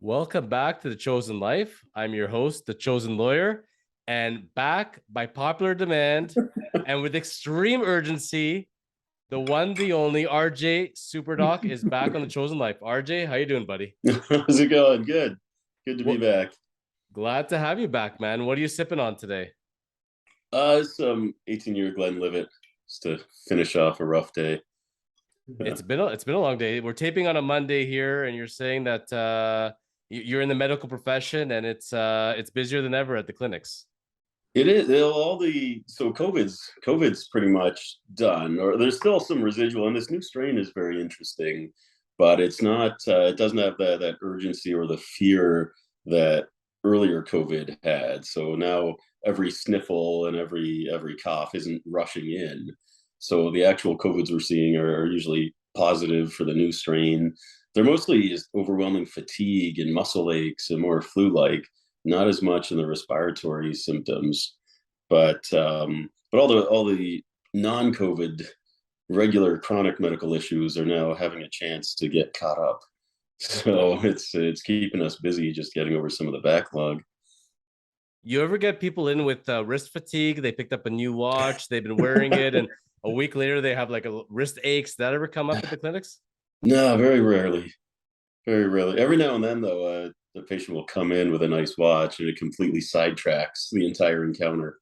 Welcome back to The Chosen Life. I'm your host, The Chosen Lawyer, and back by popular demand and with extreme urgency, the one, the only RJ Superdoc is back on The Chosen Life. RJ, how you doing, buddy? How's it going? Good. Good to be back. Glad to have you back, man. What are you sipping on today? Some 18-year Glenlivet just to finish off a rough day. It's been a long day. We're taping on a Monday here, and you're saying that you're in the medical profession and it's busier than ever at the clinics. It is COVID's pretty much done, or there's still some residual, and this new strain is very interesting, but it's not. It doesn't have that urgency or the fear that earlier COVID had. So now every sniffle and every cough isn't rushing in. So the actual COVIDs we're seeing are usually positive for the new strain. They're mostly just overwhelming fatigue and muscle aches and more flu-like, not as much in the respiratory symptoms, but all the non-COVID regular chronic medical issues are now having a chance to get caught up. So it's keeping us busy just getting over some of the backlog. You ever get people in with wrist fatigue? They picked up a new watch, they've been wearing it, and a week later they have like a wrist aches. That ever come up at the clinics? No, very rarely. Very rarely. Every now and then, though, the patient will come in with a nice watch and it completely sidetracks the entire encounter.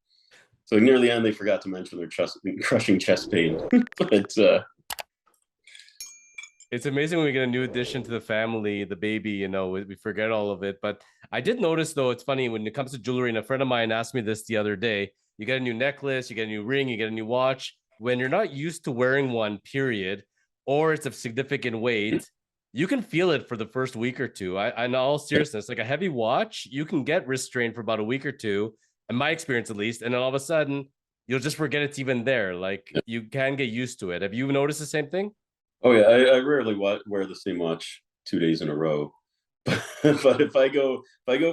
So near the end, they forgot to mention their crushing chest pain. But It's amazing when we get a new addition to the family, the baby, we forget all of it. But I did notice, though, it's funny when it comes to jewelry, and a friend of mine asked me this the other day. You get a new necklace, you get a new ring, you get a new watch. When you're not used to wearing one, period, or it's of significant weight, you can feel it for the first week or two. In all seriousness, like a heavy watch, you can get wrist strain for about a week or two, in my experience at least. And then all of a sudden, you'll just forget it's even there. Like you can get used to it. Have you noticed the same thing? oh yeah, I rarely wear the same watch 2 days in a row. But if I go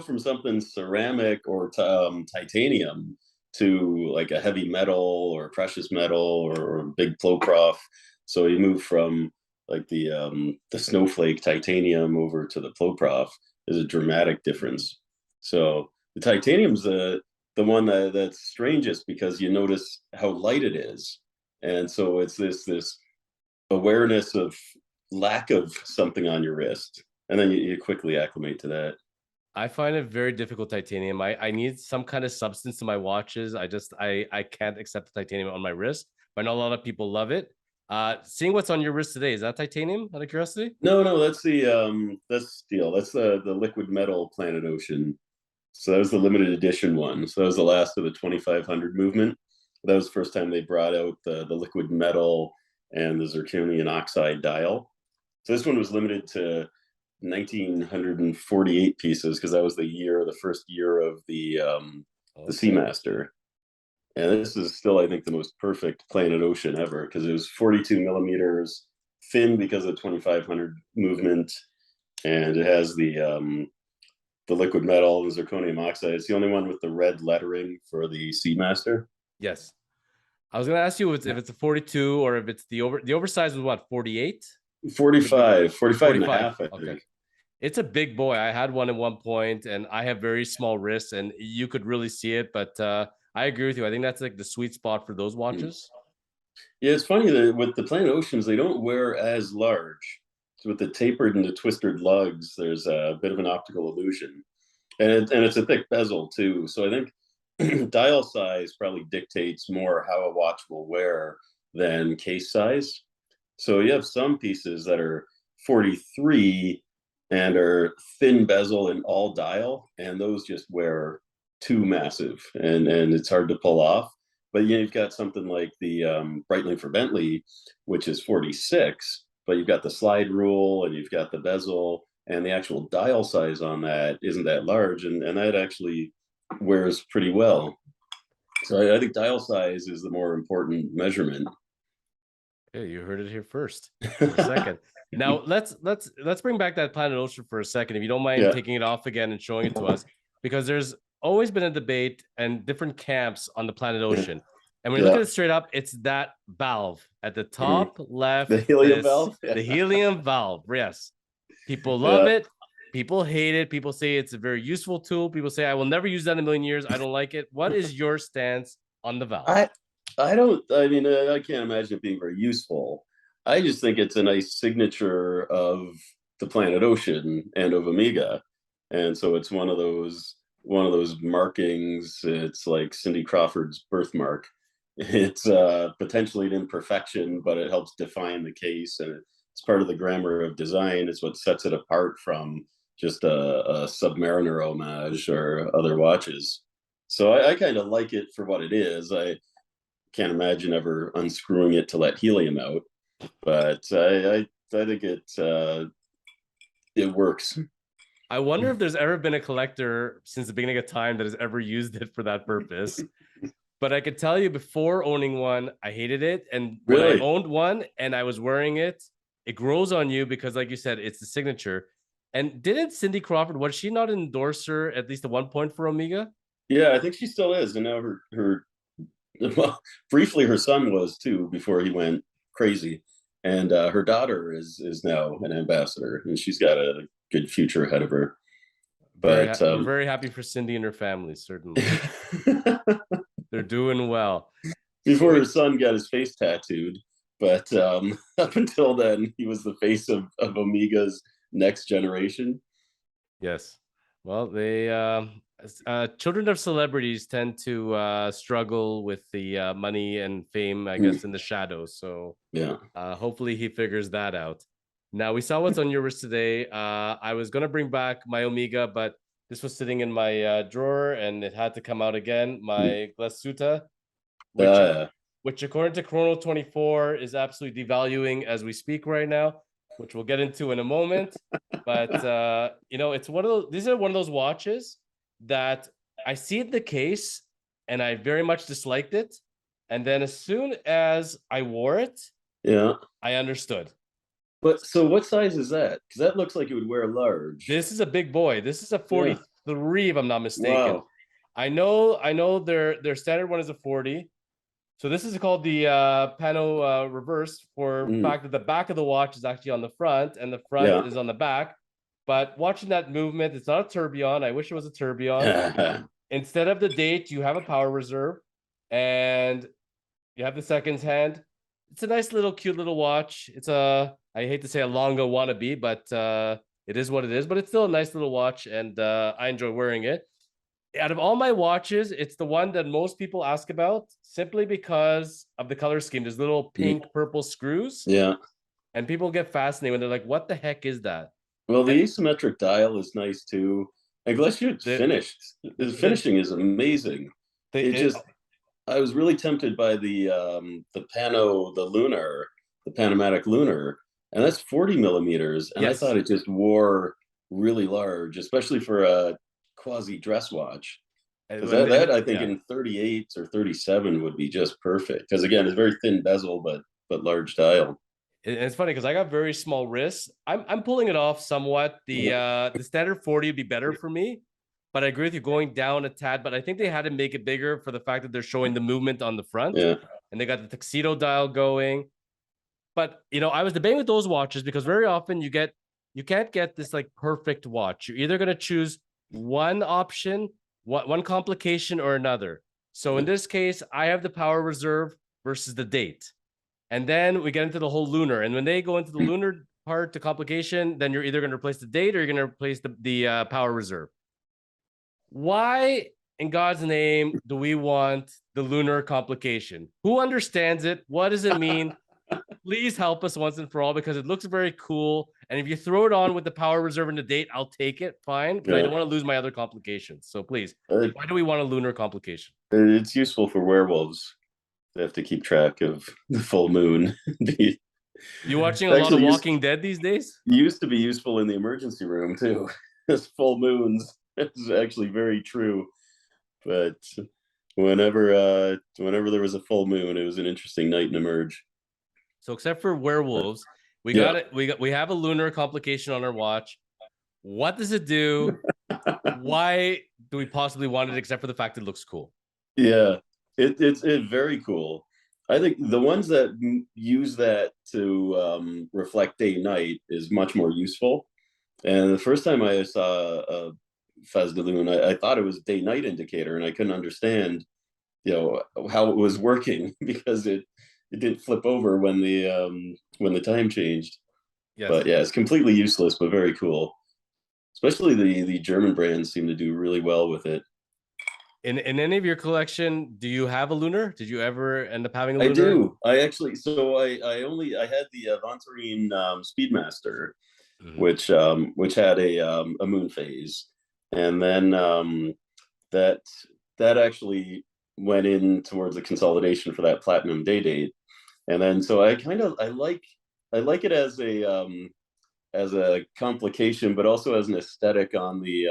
from something ceramic or titanium to like a heavy metal or precious metal or big flow prof, so you move from like the snowflake titanium over to the flow prof is a dramatic difference. So the titanium's the one that's strangest because you notice how light it is, and so it's this awareness of lack of something on your wrist, and then you quickly acclimate to that. I find it very difficult, titanium. I need some kind of substance to my watches. I can't accept the titanium on my wrist. But I know a lot of people love it. Seeing what's on your wrist today, is that titanium out of curiosity? No, that's steel. That's the liquid metal Planet Ocean. So that was the limited edition one. So that was the last of the 2500 movement. That was the first time they brought out the liquid metal and the zirconium oxide dial. So this one was limited to 1948 pieces because that was the first year of the Seamaster. And this is still, I think, the most perfect Planet Ocean ever because it was 42 millimeters, thin because of 2500 movement, and it has the liquid metal, the zirconium oxide. It's the only one with the red lettering for the Seamaster. Yes. I was gonna ask you if it's a 42 or if it's the oversized was what, 48? 45 and a 45. half, I Okay. think. It's a big boy. I had one at one point, and I have very small wrists, and you could really see it. But I agree with you. I think that's like the sweet spot for those watches. Yeah, it's funny that with the Planet Oceans, they don't wear as large. So with the tapered and the twisted lugs, there's a bit of an optical illusion. And it's a thick bezel too. So I think dial size probably dictates more how a watch will wear than case size. So you have some pieces that are 43 and are thin bezel and all dial, and those just wear too massive and it's hard to pull off. But you've got something like the Breitling for Bentley, which is 46, but you've got the slide rule and you've got the bezel, and the actual dial size on that isn't that large, and that actually wears pretty well. So I think dial size is the more important measurement. Yeah, you heard it here first. For a second. Now let's bring back that Planet Ocean for a second, if you don't mind Yeah. taking it off again and showing it to us, because there's always been a debate and different camps on the Planet Ocean. And when you look at it straight up, it's that valve at the top left. The helium valve? The helium valve. Yes. People love it. People hate it. People say it's a very useful tool. People say I will never use that in a million years. I don't like it. What is your stance on the valve? I I don't. I mean, I can't imagine it being very useful. I just think it's a nice signature of the planet Ocean and of Amiga, and so it's one of those markings. It's like Cindy Crawford's birthmark. It's potentially an imperfection, but it helps define the case, and it's part of the grammar of design. It's what sets it apart from just a Submariner homage or other watches. So I kind of like it for what it is. I can't imagine ever unscrewing it to let helium out, but I think it works. I wonder if there's ever been a collector since the beginning of time that has ever used it for that purpose. But I could tell you before owning one, I hated it. And when I Really? owned one and I was wearing it, it grows on you because, like you said, it's the signature. And didn't Cindy Crawford, was she not an endorser at least at one point for Omega? Yeah, I think she still is, and now her well, briefly her son was too before he went crazy, and her daughter is now an ambassador, and she's got a good future ahead of her. But We're very happy for Cindy and her family, certainly. They're doing well. before So her son got his face tattooed. But up until then, he was the face of Omega's next generation. yes. Well, they children of celebrities tend to struggle with the money and fame, I guess, in the shadows. So Yeah. hopefully he figures that out. Now we saw what's on your wrist today. I was gonna bring back my Omega, but this was sitting in my drawer and it had to come out again. My Glasuta, which Uh, which according to Chrono 24 is absolutely devaluing as we speak right now, which we'll get into in a moment. But it's one of those, these are one of those watches that I see in the case and I very much disliked it. And then as soon as I wore it, yeah. I understood. But so what size is that? Because that looks like it would wear large. This is a big boy. This is a Yeah. 43, if I'm not mistaken. Wow. I know their standard one is a 40. So this is called the pano reverse for Mm. fact that the back of the watch is actually on the front and the front Yeah. is on the back. But watching that movement, it's not a tourbillon. I wish it was a tourbillon. Instead of the date, you have a power reserve and you have the seconds hand. It's a nice little cute little watch. It's a, I hate to say a Longo wannabe, but it is what it is. But it's still a nice little watch and I enjoy wearing it. Out of all my watches, it's the one that most people ask about simply because of the color scheme. There's little pink, purple screws, Yeah. and people get fascinated when they're like, "What the heck is that?" Well, the And asymmetric dial is nice too. And Glashut's the finished. The the finishing is amazing. It the just I was really tempted by the Panomatic Lunar, and that's 40 millimeters. And I yes, thought it just wore really large, especially for a quasi dress watch. Because that I think yeah. in 38 or 37 would be just perfect. Because again, it's very thin bezel, but large dial. And it's funny because I got very small wrists. I'm pulling it off somewhat. The standard 40 would be better for me, but I agree with you going down a tad. But I think they had to make it bigger for the fact that they're showing the movement on the front, Yeah. and they got the tuxedo dial going. But I was debating with those watches because very often you can't get this like perfect watch. You're either gonna choose one option, one complication or another. So in this case, I have the power reserve versus the date. And then we get into the whole lunar. And when they go into the lunar part to complication, then you're either going to replace the date or you're going to replace the power reserve. Why, in God's name, do we want the lunar complication? Who understands it? What does it mean? Please help us once and for all because it looks very cool. And if you throw it on with the power reserve and the date, I'll take it. Fine. But I Yeah. don't want to lose my other complications. So please, Uh, why do we want a lunar complication? It's useful for werewolves. They have to keep track of the full moon. You watching a lot of Actually Walking Dead these days? used to be useful in the emergency room too. As full moons. It's actually very true. But whenever there was a full moon, it was an interesting night in Emerge. So except for werewolves, we Yeah. got it. We have a lunar complication on our watch. What does it do? Why do we possibly want it except for the fact it looks cool? Yeah. It's very cool. I think the ones that use that to reflect day night is much more useful. And the first time I saw a Faz de Lune, I thought it was day night indicator, and I couldn't understand, how it was working because it didn't flip over when the time changed. But Yes. yeah, it's completely useless, but very cool. Especially the German brands seem to do really well with it. In any of your collection, do you have a lunar? Did you ever end up having a I lunar? do. I actually, so I had the Venturine Speedmaster, Mhm. which had a moon phase, and then that that actually went in towards the consolidation for that platinum day date, and then so I like it as a complication, but also as an aesthetic on the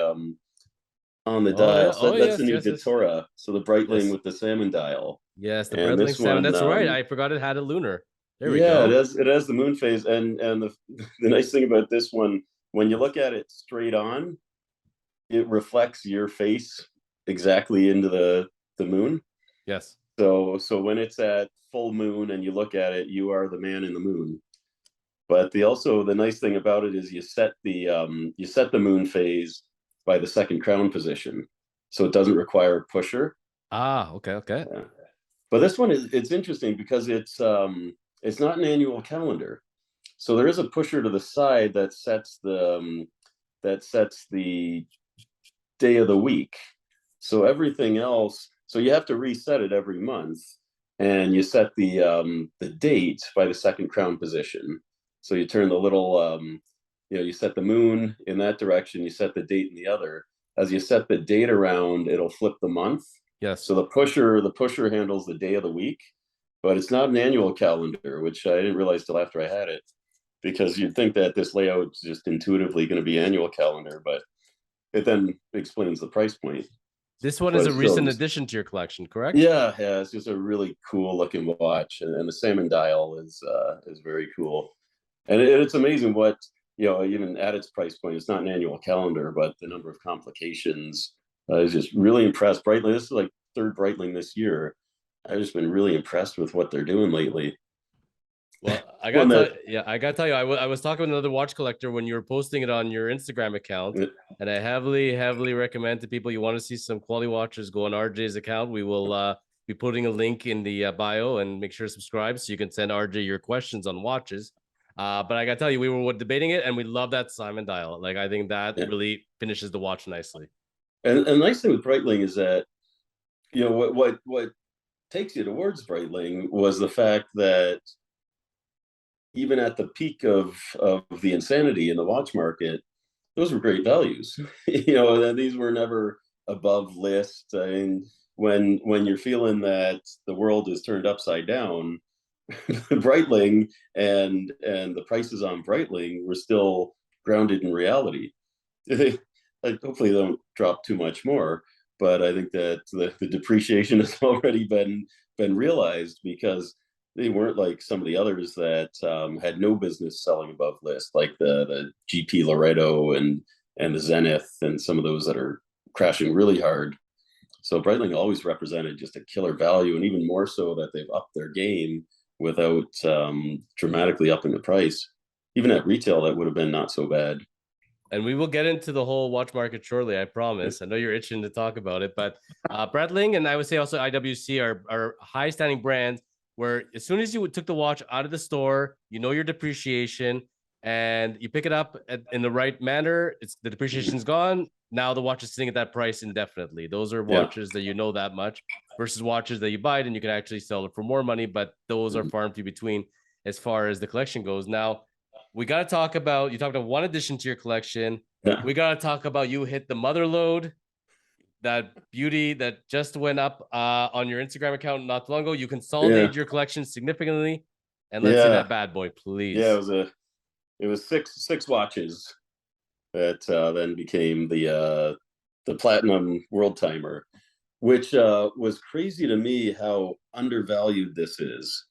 Oh dial. yeah. So Oh that's the yes, new yes, yes, Datora. So the Breitling yes, with the salmon dial, yes. The and Breitling this salmon. one, That's right. I forgot it had a lunar. There we yeah, go. it has the moon phase, and the nice thing about this one, when you look at it straight on, it reflects your face exactly into the moon. Yes. So when it's at full moon and you look at it, you are the man in the moon. But the nice thing about it is you set the moon phase by the second crown position, so it doesn't require a pusher. Ah, okay, okay. Yeah. But this one is it's interesting because it's not an annual calendar. So there is a pusher to the side that sets the day of the week. So everything else, so you have to reset it every month, and you set the date by the second crown position. So you turn the little you set the moon in that direction, you set the date in the other. As you set the date around, it'll flip the month. Yes. So the pusher handles the day of the week, but it's not an annual calendar, which I didn't realize till after I had it, because you'd think that this layout is just intuitively going to be annual calendar, but it then explains the price point. This one is But a it's still recent just, addition to your collection, correct? yeah, it's just a really cool looking watch, and the salmon dial is very cool, and it's amazing what even at its price point, it's not an annual calendar, but the number of complications. I was just really impressed. Breitling, this is like third Breitling this year. I've just been really impressed with what they're doing lately. Well, I One gotta that tell, yeah, I gotta tell you, I was talking with another watch collector when you were posting it on your Instagram account, and I heavily, heavily recommend to people you want to see some quality watches, go on RJ's account. We will be putting a link in the bio and make sure to subscribe so you can send RJ your questions on watches. But I gotta tell you, we were debating it, and we love that Simon dial. Like, I think that yeah. really finishes the watch nicely. And the nice thing with Breitling is that what takes you towards Breitling was the fact that even at the peak of the insanity in the watch market, those were great values. These were never above list. I mean, when you're feeling that the world is turned upside down, Breitling and the prices on Breitling were still grounded in reality. Hopefully, they don't drop too much more. But I think that the depreciation has already been realized, because they weren't like some of the others that had no business selling above list, like the GP Loretto and the Zenith, and some of those that are crashing really hard. So Breitling always represented just a killer value, and even more so that they've upped their game without dramatically upping the price. Even at retail, that would have been not so bad. And we will get into the whole watch market shortly, I promise. I know you're itching to talk about it, but Breitling and I would say also IWC are high standing brands where as soon as you took the watch out of the store, you know your depreciation and you pick it up in the right manner. It's the depreciation's gone. Now the watch is sitting at that price indefinitely. Those are Yeah. watches that you know that much versus watches that you buy it and you can actually sell it for more money, but those are far and few between as far as the collection goes. Now, we got to talk about you talked about one addition to your collection. Yeah. We got to talk about you hit the mother load, that beauty that just went up on your Instagram account not too long ago. You Yeah. consolidated your collection significantly, and let's see Yeah. that bad boy, Yeah. please. It was six watches that then became the platinum world timer, which was crazy to me how undervalued this is.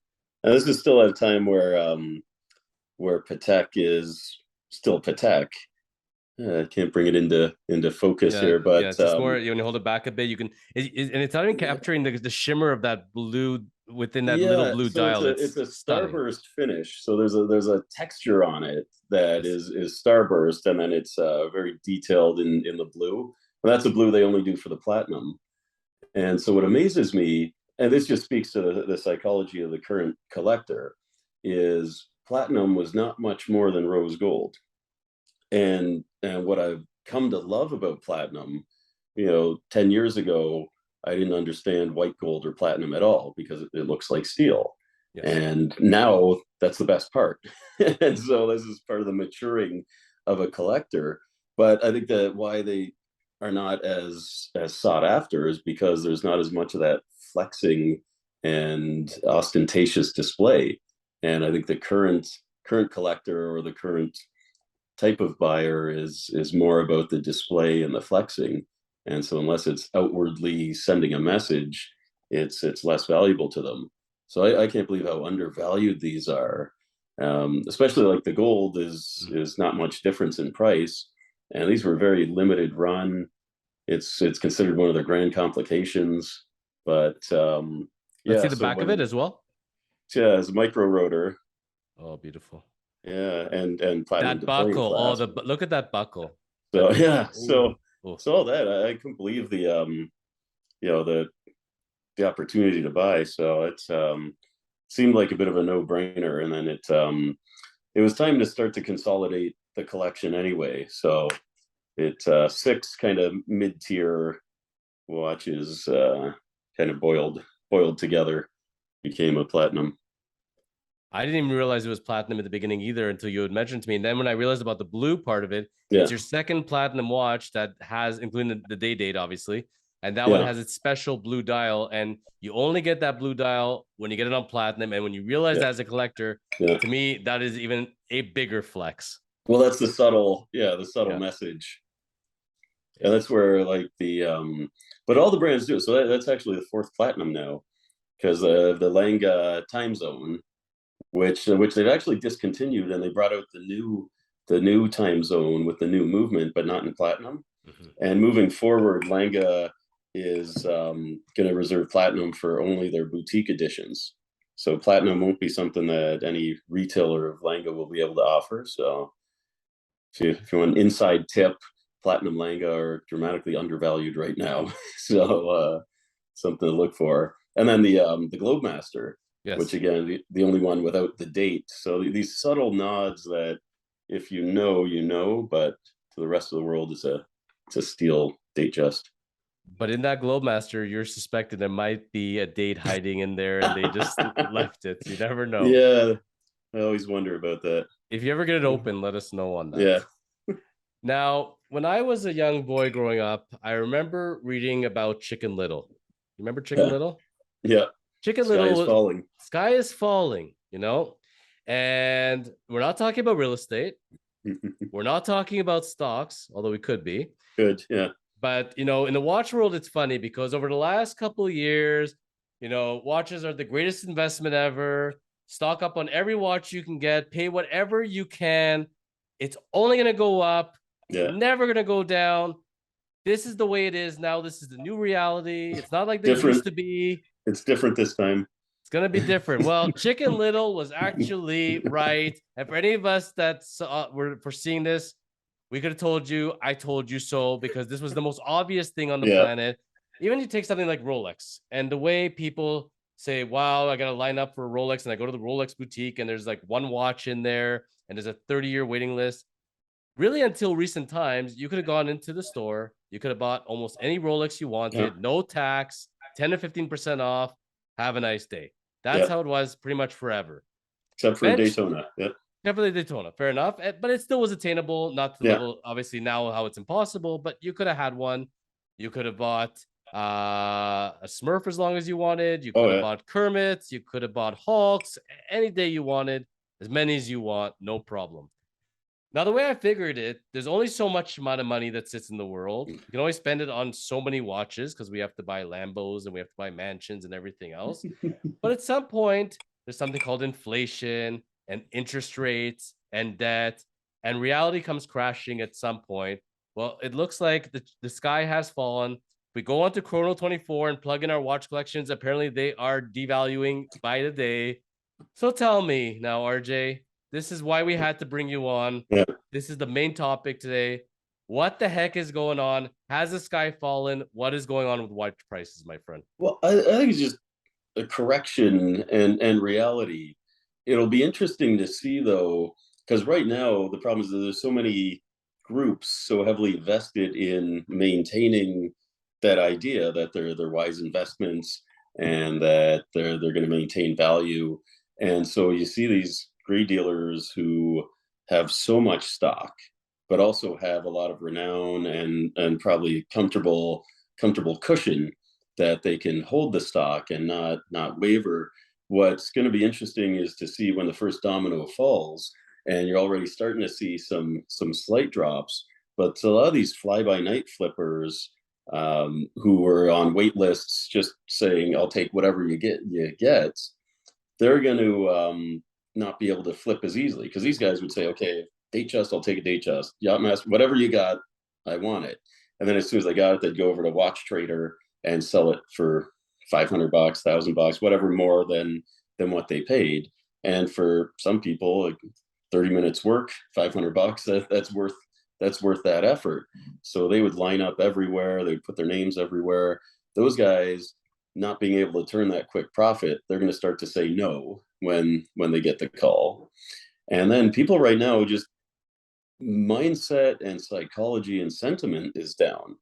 And this is still at a time where Patek is still Patek, I can't bring it into focus Yeah, here, yeah. but It's just more when you hold it back a bit, you can, and it's not even yeah, capturing the shimmer of that blue within that little yeah. blue So dial. it's It's a stunning. starburst finish. So there's a texture on it that Yes. is starburst, and then it's very detailed in the blue. And that's a blue they only do for the platinum. And so what amazes me, and this just speaks to the psychology of the current collector, is platinum was not much more than rose gold. And what I've come to love about platinum, 10 years ago, I didn't understand white gold or platinum at all because it looks like steel. Yes. And now that's the best part. And so this is part of the maturing of a collector. But I think that why they are not as sought after is because there's not as much of that flexing and ostentatious display. And I think the current collector or the current type of buyer is more about the display and the flexing. And so unless it's outwardly sending a message, it's less valuable to them. So I can't believe how undervalued these are. Especially like the gold Mm. is not much difference in price, and these were very limited run. It's considered one of the grand complications, but Let's see yeah. the So back of it when as well. yeah, as a micro rotor, Oh, beautiful. yeah, and platinum That deploying buckle. Oh, clasp. look at that buckle. So That is, yeah, oh, oh. so all that I couldn't believe you know the opportunity to buy. So it seemed like a bit of a no brainer, and then it was time to start to consolidate the collection anyway. So it six kind of mid tier watches kind of boiled together became a platinum. I didn't even realize it was platinum at the beginning either until you had mentioned to me. And then when I realized about the blue part of it, it's Yeah, your second platinum watch that has, including the day date, obviously. And that one yeah, has its special blue dial. And you only get that blue dial when you get it on platinum. And when you realize yeah, that as a collector, yeah. to me, that is even a bigger flex. Well, that's the subtle Yeah. message. And Yeah. that's where like but all the brands do it. So that's actually the fourth platinum now because the Langa time zone, which they've actually discontinued, and they brought out the new time zone with the new movement, but not in platinum. Mhm. And moving forward, Langa is going to reserve platinum for only their boutique editions. So platinum won't be something that any retailer of Langa will be able to offer. So if you want an inside tip, platinum Langa are dramatically undervalued right now. So something to look for. And then the Globemaster, which Yes. again the only one without the date. So these subtle nods that if you know, you know, but to the rest of the world it's a steel date just. But in that Globemaster, you're suspecting there might be a date hiding in there and they just left it. You never know. Yeah, I always wonder about that. If you ever get it open, let us know on that. Yeah, Now, when I was a young boy growing up, I remember reading about Chicken Little. You remember Chicken yeah, Little? yeah. Chicken Sky is Little, falling. sky is falling, and we're not talking about real estate. We're not talking about stocks, although we could be. Good. Yeah, But, in the watch world, it's funny because over the last couple of years, watches are the greatest investment ever. Stock up on every watch you can get, pay whatever you can. It's only going to go up. It's yeah. never going to go down. This is the way it is now. This is the new reality. It's not like they used Different. to be. It's different this time. It's going to be different. Well, Chicken Little was actually right. And for any of us that were foreseeing this, we could have told you, I told you so, because this was the most obvious thing on the Yeah, planet. Even you take something like Rolex and the way people say, wow, I got to line up for a Rolex, and I go to the Rolex boutique and there's like one watch in there and there's a 30-year waiting list. Really, until recent times, you could have gone into the store, you could have bought almost any Rolex you yeah, wanted, no tax, 10 to 15% off. Have a nice day. That's yeah. how it was pretty much forever. Except for Bench, Daytona. Yeah, definitely Daytona, fair enough. But it still was attainable, not to the yeah. level, obviously, now how it's impossible, but you could have had one. You could have bought a Smurf as long as you wanted. You Oh could have yeah, bought Kermits. You could have bought Hulks any day you wanted, as many as you want, no problem. Now, the way I figured it, there's only so much amount of money that sits in the world. You can only spend it on so many watches because we have to buy Lambos and we have to buy mansions and everything else. But at some point, there's something called inflation and interest rates and debt. and reality comes crashing at some point. Well, it looks like the sky has fallen. We go on to Chrono 24 and plug in our watch collections. Apparently, they are devaluing by the day. So tell me now, RJ, this is why we had to bring you on. Yeah. This is the main topic today. What the heck is going on? Has the sky fallen? What is going on with watch prices, my friend? Well, I think it's just a correction and reality. It'll be interesting to see though, because right now the problem is that there's so many groups so heavily vested in maintaining that idea that they're wise investments and that they're going to maintain value. And so you see these grade dealers who have so much stock, but also have a lot of renown and probably comfortable cushion that they can hold the stock and not waver. What's going to be interesting is to see when the first domino falls, and you're already starting to see some slight drops. But a lot of these fly by night flippers who were on wait lists, just saying I'll take whatever you get, they're going to not be able to flip as easily because these guys would say, okay, date chest, I'll take a date chest. Yacht master, whatever you got, I want it. And then as soon as they got it, they'd go over to Watch Trader and sell it for $500, $1,000, whatever more than what they paid. And for some people, like 30 minutes work, $500, that's worth that effort. So they would line up everywhere. They'd put their names everywhere. Those guys not being able to turn that quick profit, they're going to start to say no when they get the call. And then people right now, just mindset and psychology and sentiment is down.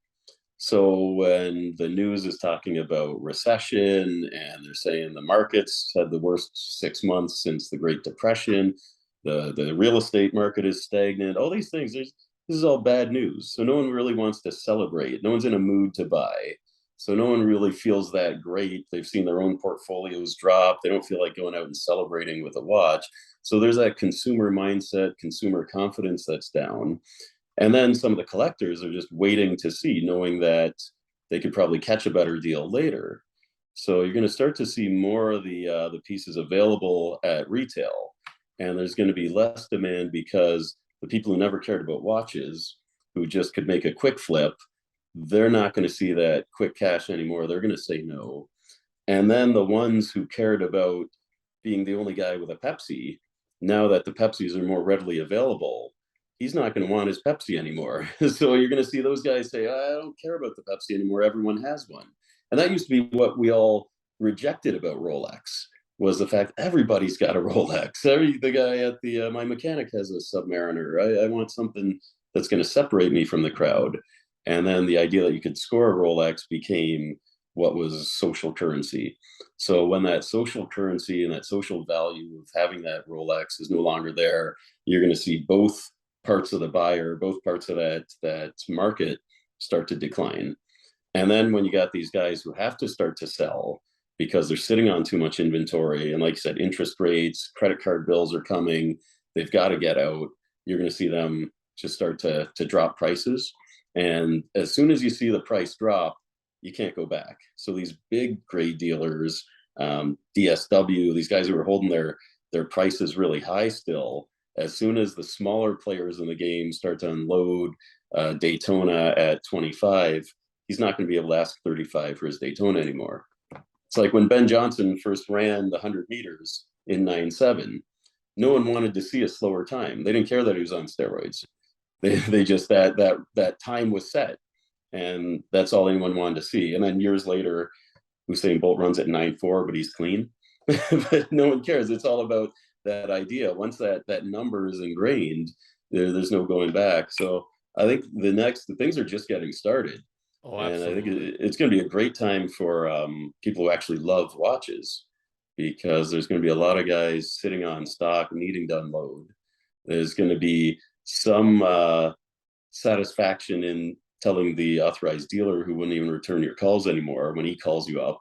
So when the news is talking about recession and they're saying the markets had the worst 6 months since the Great Depression, the real estate market is stagnant, all these things, this is all bad news. So no one really wants to celebrate. No one's in a mood to buy. So no one really feels that great. They've seen their own portfolios drop. They don't feel like going out and celebrating with a watch. So there's that consumer mindset, consumer confidence that's down. And then some of the collectors are just waiting to see, knowing that they could probably catch a better deal later. So you're going to start to see more of the pieces available at retail, and there's going to be less demand because the people who never cared about watches, who just could make a quick flip, they're not going to see that quick cash anymore. They're going to say no. And then the ones who cared about being the only guy with a Pepsi, now that the Pepsis are more readily available, he's not going to want his Pepsi anymore. So you're going to see those guys say, I don't care about the Pepsi anymore. Everyone has one. And that used to be what we all rejected about Rolex, was the fact everybody's got a Rolex. The guy at the my mechanic has a Submariner. I want something that's going to separate me from the crowd. And then the idea that you could score a Rolex became what was social currency. So when that social currency and that social value of having that Rolex is no longer there, you're going to see both parts of the buyer, both parts of that market start to decline. And then when you got these guys who have to start to sell because they're sitting on too much inventory, and like you said, interest rates, credit card bills are coming, they've got to get out, you're going to see them just start to drop prices. And as soon as you see the price drop, you can't go back. So these big grade dealers, DSW, these guys who are holding their prices really high still, as soon as the smaller players in the game start to unload Daytona at 25, he's not going to be able to ask 35 for his Daytona anymore. It's like when Ben Johnson first ran the 100 meters in 9.7, no one wanted to see a slower time. They didn't care that he was on steroids. They just, that time was set, and that's all anyone wanted to see. And then years later, Usain Bolt runs at 9.4, but he's clean. But no one cares. It's all about that idea. Once that number is ingrained, there's no going back. So I think the things are just getting started. Oh, And I think absolutely. it's going to be a great time for people who actually love watches, because there's going to be a lot of guys sitting on stock needing to unload. There's going to be some satisfaction in telling the authorized dealer, who wouldn't even return your calls anymore, when he calls you up,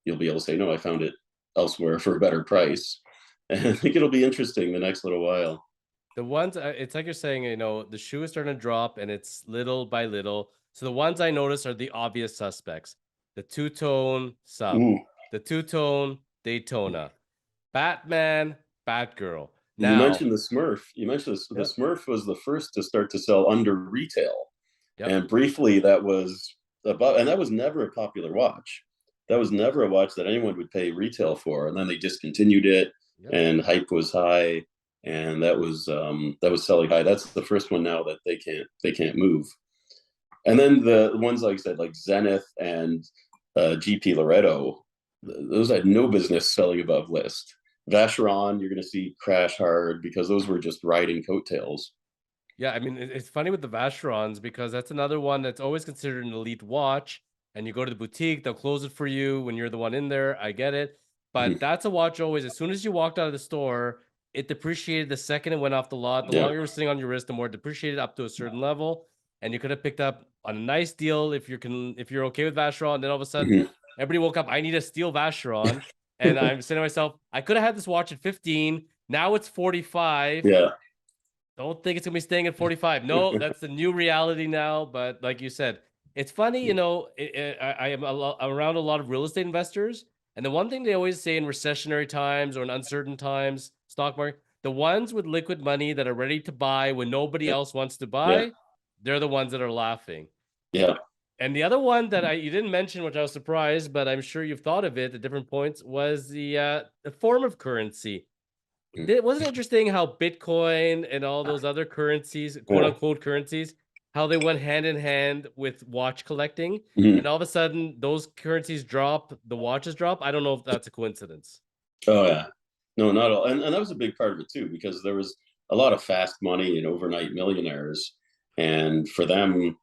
you'll be able to say, no, I found it elsewhere for a better price. And I think it'll be interesting the next little while. The ones, it's like you're saying, the shoe is starting to drop and it's little by little. So the ones I notice are the obvious suspects: the two-tone sub, Ooh. the two-tone Daytona, Batman, Batgirl. You Now, mentioned the Smurf. You mentioned the yep, Smurf was the first to start to sell under retail, yep, and briefly that was about, and that was never a popular watch. That was never a watch that anyone would pay retail for, and then they discontinued it, yep. and hype was high, and that was selling high. That's the first one now that they can't move. And then the ones like I said, like Zenith and GP Loretto, those had no business selling above list. Vacheron, you're going to see crash hard because those were just riding coattails. Yeah, I mean, it's funny with the Vacherons because that's another one that's always considered an elite watch. And you go to the boutique, they'll close it for you when you're the one in there. I get it. But Mhm. that's a watch always, as soon as you walked out of the store, it depreciated the second it went off the lot. The Yeah. longer it was sitting on your wrist, the more it depreciated up to a certain level. And you could have picked up a nice deal if you're okay with Vacheron. And then all of a sudden, Mhm. everybody woke up, I need a steel Vacheron. And I'm saying to myself, I could have had this watch at 15. Now it's 45. Yeah. Don't think it's gonna be staying at 45. No, that's the new reality now. But like you said, it's funny, I am around a lot of real estate investors, and the one thing they always say in recessionary times or in uncertain times, stock market, the ones with liquid money that are ready to buy when nobody Yeah. else wants to Yeah. buy, they're the ones that are laughing. Yeah. And the other one that you didn't mention, which I was surprised, but I'm sure you've thought of it at different points, was the form of currency. Wasn't it interesting how Bitcoin and all those other currencies, quote Yeah. unquote currencies, how they went hand in hand with watch collecting, Mhm. and all of a sudden those currencies drop, the watches drop. I don't know if that's a coincidence. Oh yeah. No, not all. And that was a big part of it too, because there was a lot of fast money and overnight millionaires. And for them,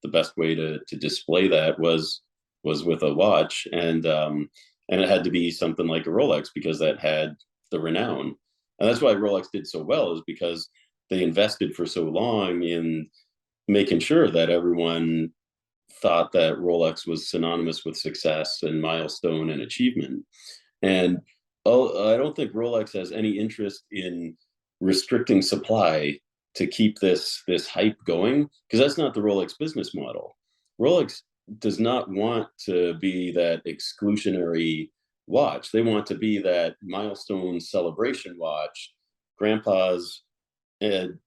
the best way to display that was with a watch. And it had to be something like a Rolex because that had the renown. And that's why Rolex did so well, is because they invested for so long in making sure that everyone thought that Rolex was synonymous with success and milestone and achievement. And I don't think Rolex has any interest in restricting supply to keep this hype going, because that's not the Rolex business model. Rolex does not want to be that exclusionary watch. They want to be that milestone celebration watch, grandpa's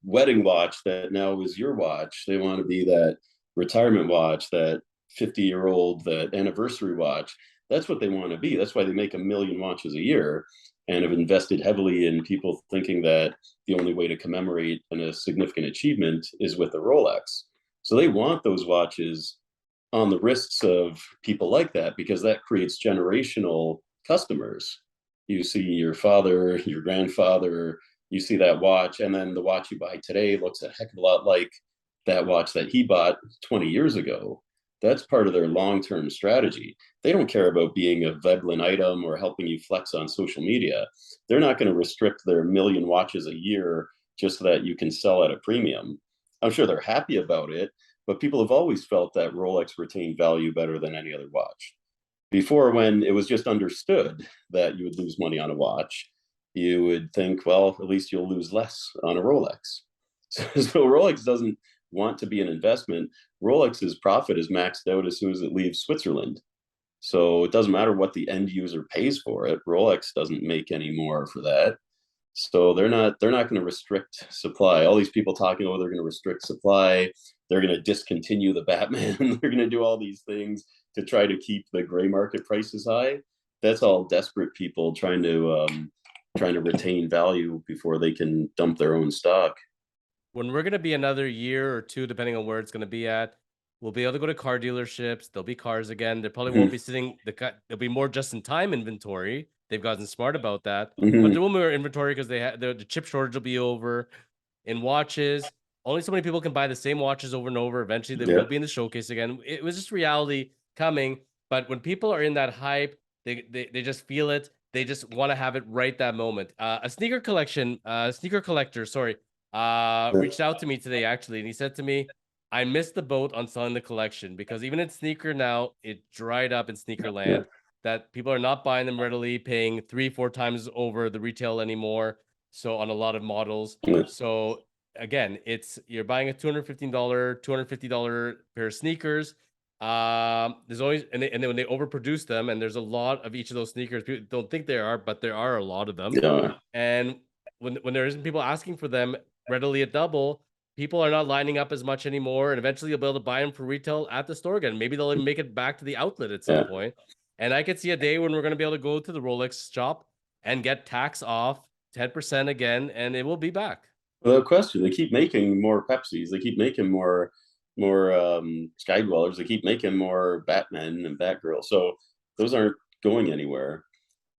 wedding watch that now is your watch. They want to be that retirement watch, that 50-year-old, that anniversary watch. That's what they want to be. That's why they make 1 million watches a year and have invested heavily in people thinking that the only way to commemorate a significant achievement is with a Rolex. So they want those watches on the wrists of people like that, because that creates generational customers. You see your father, your grandfather, you see that watch, and then the watch you buy today looks a heck of a lot like that watch that he bought 20 years ago. That's part of their long-term strategy. They don't care about being a Veblen item or helping you flex on social media. They're not going to restrict their 1 million watches a year just so that you can sell at a premium. I'm sure they're happy about it, but people have always felt that Rolex retained value better than any other watch. Before, when it was just understood that you would lose money on a watch, you would think, well, at least you'll lose less on a Rolex. So Rolex doesn't want to be an investment. Rolex's profit is maxed out as soon as it leaves Switzerland. So it doesn't matter what the end user pays for it. Rolex doesn't make any more for that. So they're not going to restrict supply. All these people talking, oh, they're going to restrict supply. They're going to discontinue the Batman. They're going to do all these things to try to keep the gray market prices high. That's all desperate people trying to retain value before they can dump their own stock. When we're gonna be another year or two, depending on where it's gonna be at, we'll be able to go to car dealerships. There'll be cars again. There probably won't Mm-hmm. be there'll be more just-in-time inventory. They've gotten smart about that, but there Mm-hmm. will be more inventory because the chip shortage will be over. In watches, only so many people can buy the same watches over and over. Eventually, they Yeah. will be in the showcase again. It was just reality coming. But when people are in that hype, they just feel it. They just want to have it right that moment. Sneaker collector, sorry, reached out to me today actually, and he said to me, "I missed the boat on selling the collection because even in sneaker now, it dried up in sneaker Yeah. land. That people are not buying them readily, paying 3, 4 times over the retail anymore. So on a lot of models, Yeah. so again, it's you're buying a $250 pair of sneakers. There's always and then when they overproduce them, and there's a lot of each of those sneakers, people don't think there are, but there are a lot of them. Yeah. And when there isn't people asking for them readily at double, people are not lining up as much anymore, and eventually you'll be able to buy them for retail at the store again. Maybe they'll even make it back to the outlet at some Yeah. point. And I could see a day when we're going to be able to go to the Rolex shop and get tax off 10% again, and it will be back. Without question, they keep making more Pepsis. They keep making more Sky Dwellers. They keep making more Batmen and Batgirl. So those aren't going anywhere.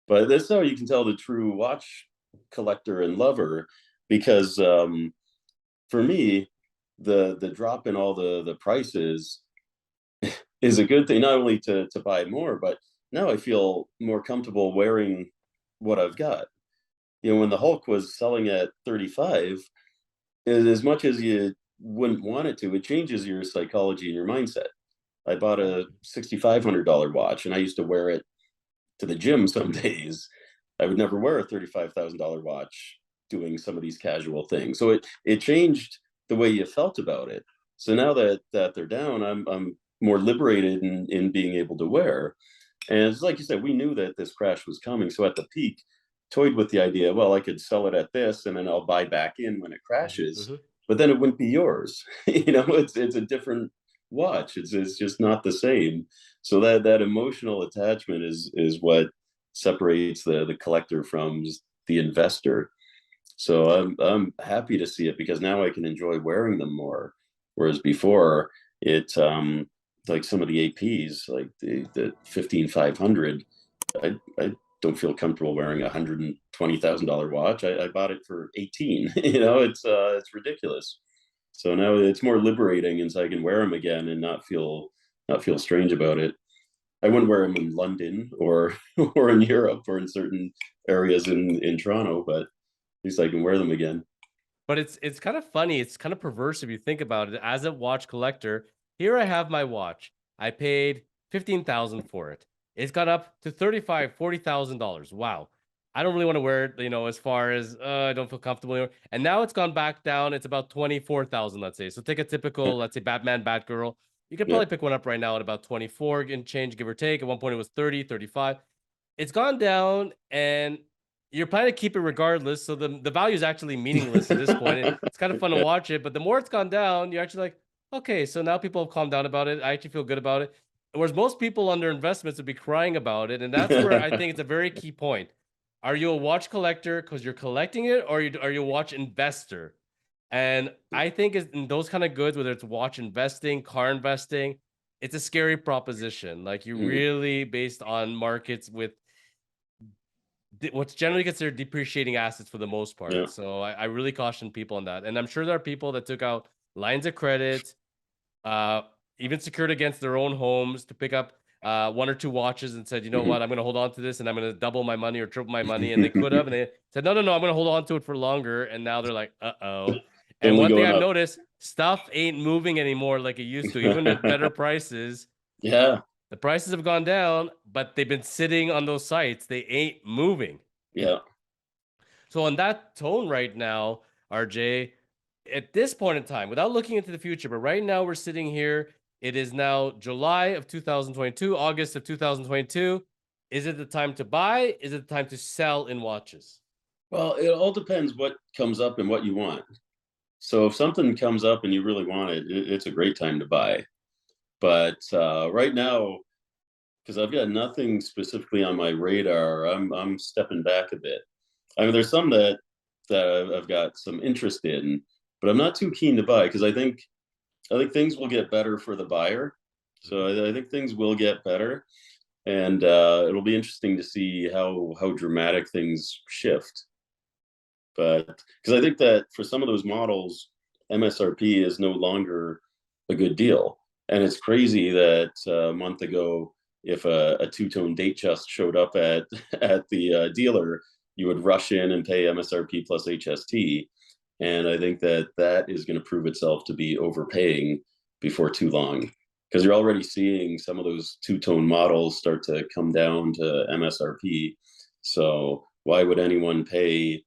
But that's how you can tell the true watch collector and lover, because for me, the drop in all the prices is a good thing. Not only to buy more, but now I feel more comfortable wearing what I've got. You know, when the Hulk was selling at 35, as much as you wouldn't want it to, it changes your psychology and your mindset. I bought a $6,500 watch, and I used to wear it to the gym some days. I would never wear a $35,000 watch doing some of these casual things. So it changed the way you felt about it. So now that they're down, I'm more liberated in being able to wear. And it's like you said, we knew that this crash was coming. So at the peak, toyed with the idea, well, I could sell it at this and then I'll buy back in when it crashes, Mhm. but then it wouldn't be yours. You know, it's a different watch. It's just not the same. So that emotional attachment is what separates the collector from the investor. So I'm happy to see it, because now I can enjoy wearing them more. Whereas before, it like some of the APs, like the 15500, I don't feel comfortable wearing $120,000 watch. I bought it for 18. You know, it's ridiculous. So now it's more liberating, and so I can wear them again and not feel strange about it. I wouldn't wear them in London or or in Europe or in certain areas in Toronto, but at least I can wear them again. But it's kind of funny. It's kind of perverse if you think about it. As a watch collector, here I have my watch. I paid 15,000 for it. It's gone up to 35, $40,000. Wow. I don't really want to wear it, as far as I don't feel comfortable anymore. And now it's gone back down. It's about 24,000, let's say. So take a typical, let's say, Batman, Batgirl. You could Yeah. probably pick one up right now at about 24 and change, give or take. At one point it was 30, 35. It's gone down, and you're planning to keep it regardless. So the value is actually meaningless at this point. It's kind of fun to Yeah. watch it, but the more it's gone down, you're actually like, okay, so now people have calmed down about it. I actually feel good about it. Whereas most people under investments would be crying about it. And that's where I think it's a very key point. Are you a watch collector because you're collecting it, or are you a watch investor? And I think in those kind of goods, whether it's watch investing, car investing, it's a scary proposition. Like, you Mm, really based on markets with what's generally considered depreciating assets for the most yeah. part. So I really caution people on that. And I'm sure there are people that took out lines of credit, uh, even secured against their own homes to pick up one or two watches and said, you know Mhm. what, I'm going to hold on to this and I'm going to double my money or triple my money. And they could have, and they said, no, no, no, I'm going to hold on to it for longer. And now they're like, uh-oh. And Only one thing going I've up. noticed, stuff ain't moving anymore like it used to, even at better prices. Yeah. The prices have gone down, but they've been sitting on those sites. They ain't moving. Yeah. So on that tone right now, RJ, at this point in time, without looking into the future, but right now we're sitting here. It is now July of 2022, August of 2022. Is it the time to buy? Is it the time to sell in watches? Well, it all depends what comes up and what you want. So if something comes up and you really want it's a great time to buy. But right now, because I've got nothing specifically on my radar, I'm stepping back a bit. I mean, there's some that I've got some interest in, but I'm not too keen to buy, because I think things will get better for the buyer. So Mhm. I think things will get better, and it'll be interesting to see how dramatic things shift. But because I think that for some of those models, MSRP is no longer a good deal, and it's crazy that a month ago, if a two-tone date just showed up at at the dealer, you would rush in and pay MSRP plus HST, and I think that is going to prove itself to be overpaying before too long, because you're already seeing some of those two-tone models start to come down to MSRP. So why would anyone pay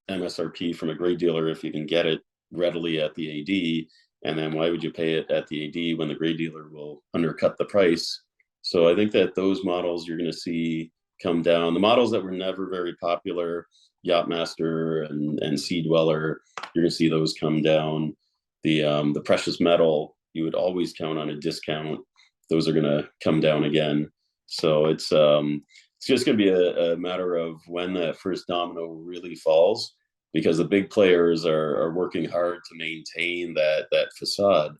MSRP from a gray dealer if you can get it readily at the AD? And then why would you pay it at the AD when the gray dealer will undercut the price? So I think that those models you're going to see come down. The models that were never very popular, Yachtmaster and Sea Dweller, you're going to see those come down. The precious metal, you would always count on a discount. Those are going to come down again. So it's just going to be a matter of when that first domino really falls, because the big players are working hard to maintain that facade.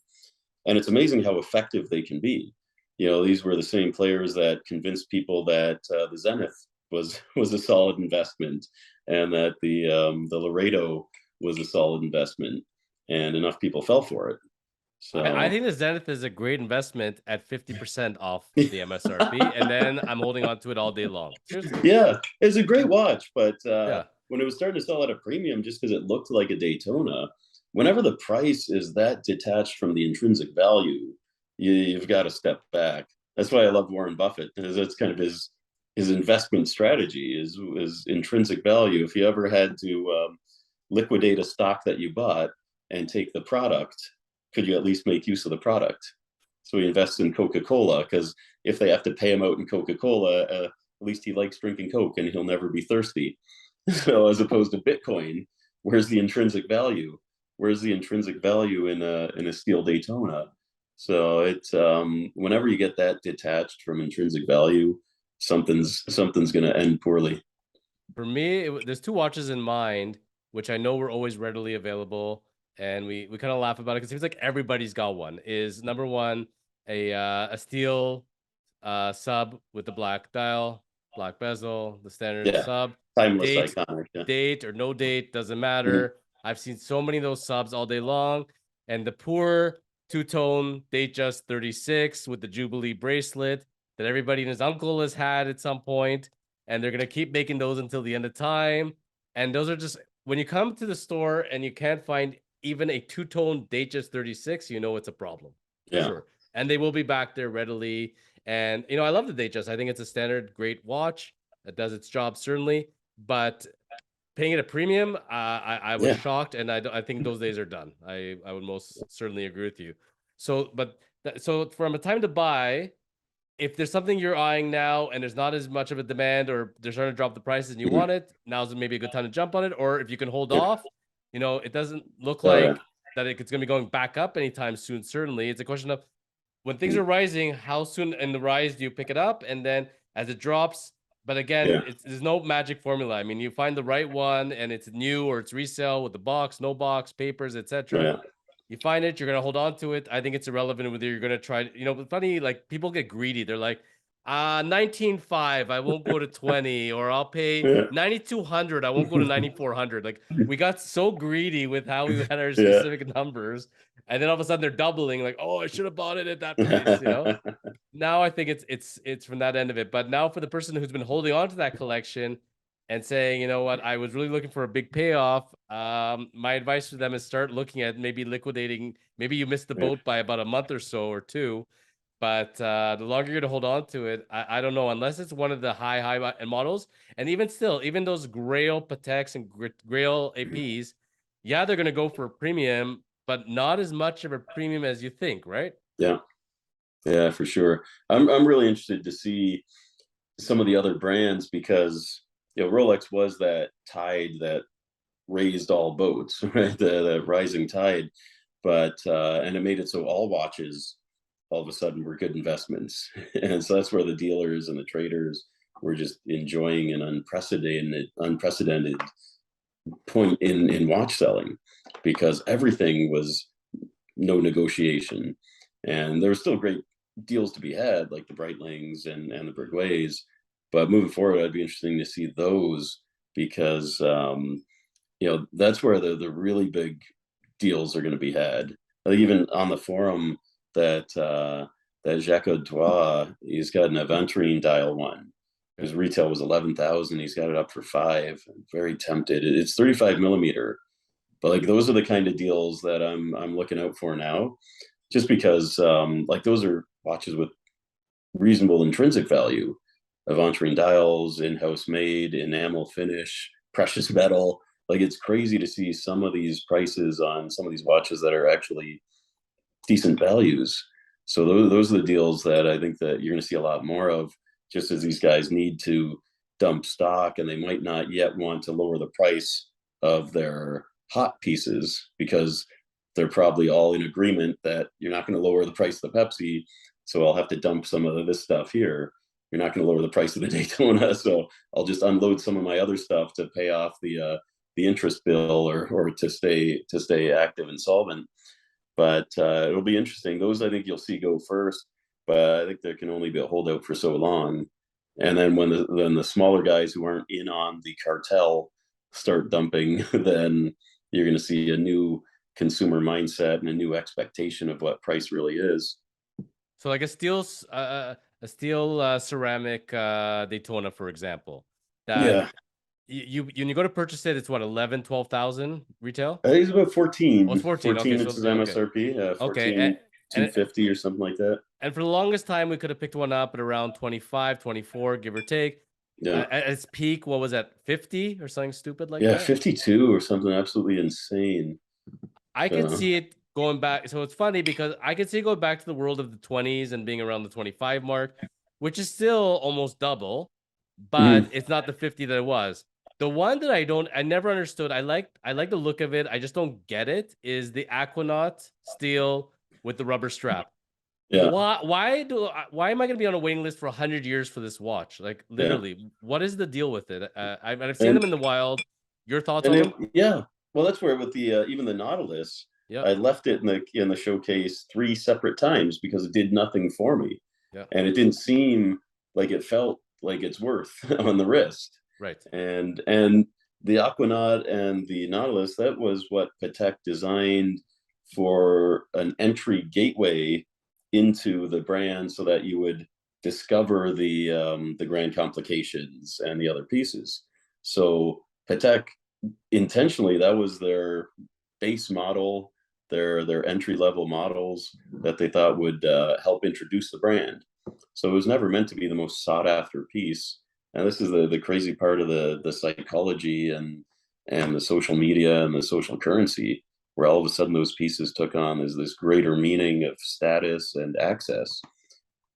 And it's amazing how effective they can be. These were the same players that convinced people that the Zenith was a solid investment, and that the Laredo was a solid investment, and enough people fell for it. I So think the Zenith is a great investment at 50% off the MSRP, and then I'm holding on to it all day long. Seriously. yeah, it's a great watch, but Yeah. when it was starting to sell at a premium, just because it looked like a Daytona, whenever the price is that detached from the intrinsic value, you've got to step back. That's why I love Warren Buffett, because that's kind of his investment strategy is intrinsic value. If you ever had to liquidate a stock that you bought and take the product, could you at least make use of the product? So he invests in Coca-Cola, because if they have to pay him out in Coca-Cola, at least he likes drinking Coke and he'll never be thirsty. So as opposed to Bitcoin, where's the intrinsic value? Where's the intrinsic value in a steel Daytona? So it's whenever you get that detached from intrinsic value, something's going to end poorly. For me, there's two watches in mind, which I know were always readily available, and we kind of laugh about it because it seems like everybody's got one. Is number one a steel sub with the black dial, black bezel, the standard Yeah, sub, timeless, date, iconic. Yeah. date or no date doesn't Mhm. matter. I've seen so many of those subs all day long, and the poor two-tone Datejust 36 with the Jubilee bracelet that everybody and his uncle has had at some point, and they're gonna keep making those until the end of time. And those are just when you come to the store and you can't find even a two-tone Datejust 36, you know it's a problem for Yeah, sure. And they will be back there readily. And I love the Datejust. I think it's a standard great watch. It does its job certainly, but paying it a premium, I was yeah, shocked, and I think those days are done. I would most certainly agree with you. So, but so from a time to buy, if there's something you're eyeing now and there's not as much of a demand, or they're starting to drop the prices and you mhm, want it, now's maybe a good time to jump on it. Or if you can hold yeah. off, it doesn't look Oh yeah. like that it's going to be going back up anytime soon. Certainly, it's a question of when things Mhm. are rising, how soon in the rise do you pick it up? And then as it drops, but again, Yeah, there's no magic formula. I mean, you find the right one and it's new or it's resale with the box, no box, papers, etc. yeah, You find it, you're gonna hold on to it. I think it's irrelevant whether you're gonna try. But funny, like people get greedy. They're like, 19.5, I won't go to 20, or I'll pay yeah, 9,200, I won't go to 9,400. Like we got so greedy with how we had our yeah. specific numbers, and then all of a sudden they're doubling. Like, oh, I should have bought it at that price. Now I think it's from that end of it. But now for the person who's been holding on to that collection and saying, you know what, I was really looking for a big payoff. My advice to them is start looking at maybe liquidating. Maybe you missed the Yeah, boat by about a month or so or two, but the longer you're to hold on to it, I don't know, unless it's one of the end models. And even still, even those Grail Pateks and Grail APs, yeah, they're gonna go for a premium, but not as much of a premium as you think, right? yeah, yeah, for sure. I'm really interested to see some of the other brands, because Rolex was that tide that raised all boats, right? The rising tide, but and it made it so all watches all of a sudden were good investments, and so that's where the dealers and the traders were just enjoying an unprecedented point in watch selling, because everything was no negotiation, and there were still great deals to be had, like the Breitlings and the Breguets. But moving forward, I'd be interesting to see those, because that's where the really big deals are going to be had. Like even on the forum, that Jacques Audouin, he's got an Aventurine dial one. Okay. His retail was 11,000. He's got it up for 5. I'm very tempted. It's 35 millimeter, but like those are the kind of deals that I'm looking out for now, just because like those are watches with reasonable intrinsic value. Aventurine dials, in-house made, enamel finish, precious metal. Like it's crazy to see some of these prices on some of these watches that are actually decent values. So those are the deals that I think that you're going to see a lot more of, just as these guys need to dump stock, and they might not yet want to lower the price of their hot pieces because they're probably all in agreement that you're not going to lower the price of the Pepsi, so I'll have to dump some of this stuff here. You're not going to lower the price of the Daytona, so I'll just unload some of my other stuff to pay off the interest bill, or to stay active and solvent. But it'll be interesting. Those I think you'll see go first, but I think there can only be a holdout for so long. And then when the smaller guys who aren't in on the cartel start dumping, then you're going to see a new consumer mindset and a new expectation of what price really is. So like a steel ceramic Daytona, for example, that Yeah, you when you go to purchase it, it's what 11, 12,000 retail. I think it's about Oh, it's 14. Okay, 14 so it's his yeah, okay, MSRP, okay, 14 and 250 or something like that. and for the longest time, we could have picked one up at around 25, 24, give or take. Yeah. At its peak, what was that, 50 or something stupid like Yeah, that? 52 or something absolutely insane. I could So, see it going back. So it's funny because I could see it going back to the world of the 20s and being around the 25 mark, which is still almost double, but mhm, it's not the 50 that it was. The one that I never understood. I like the look of it. I just don't get it. Is the Aquanaut steel with the rubber strap? yeah, Why am I going to be on a waiting list for 100 years for this watch? Like yeah. literally, what is the deal with it? I've seen them And in the wild. Your thoughts and on it, them? yeah. Well, that's where with the even the Nautilus, Yep. I left it in the showcase three separate times because it did nothing for me, Yeah. and it didn't seem like it felt like it's worth on the wrist. Right. And the Aquanaut and the Nautilus, that was what Patek designed for an entry gateway into the brand, so that you would discover the grand complications and the other pieces. So Patek intentionally, that was their base model, their entry level models that they thought would help introduce the brand. So it was never meant to be the most sought after piece. And this is the crazy part of the psychology and the social media and the social currency, where all of a sudden those pieces took on this greater meaning of status and access.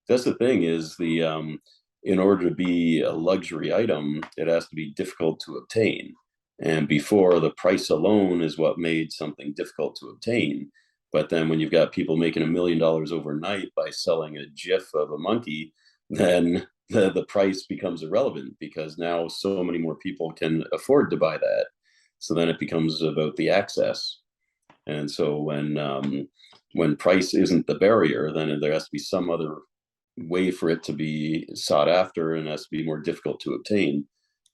That's the thing, is the in order to be a luxury item, it has to be difficult to obtain. And before, the price alone is what made something difficult to obtain. But then when you've got people making $1 million overnight by selling a GIF of a monkey, then the price becomes irrelevant, because now so many more people can afford to buy that. So then it becomes about the access. And so when price isn't the barrier, then there has to be some other way for it to be sought after, and has to be more difficult to obtain.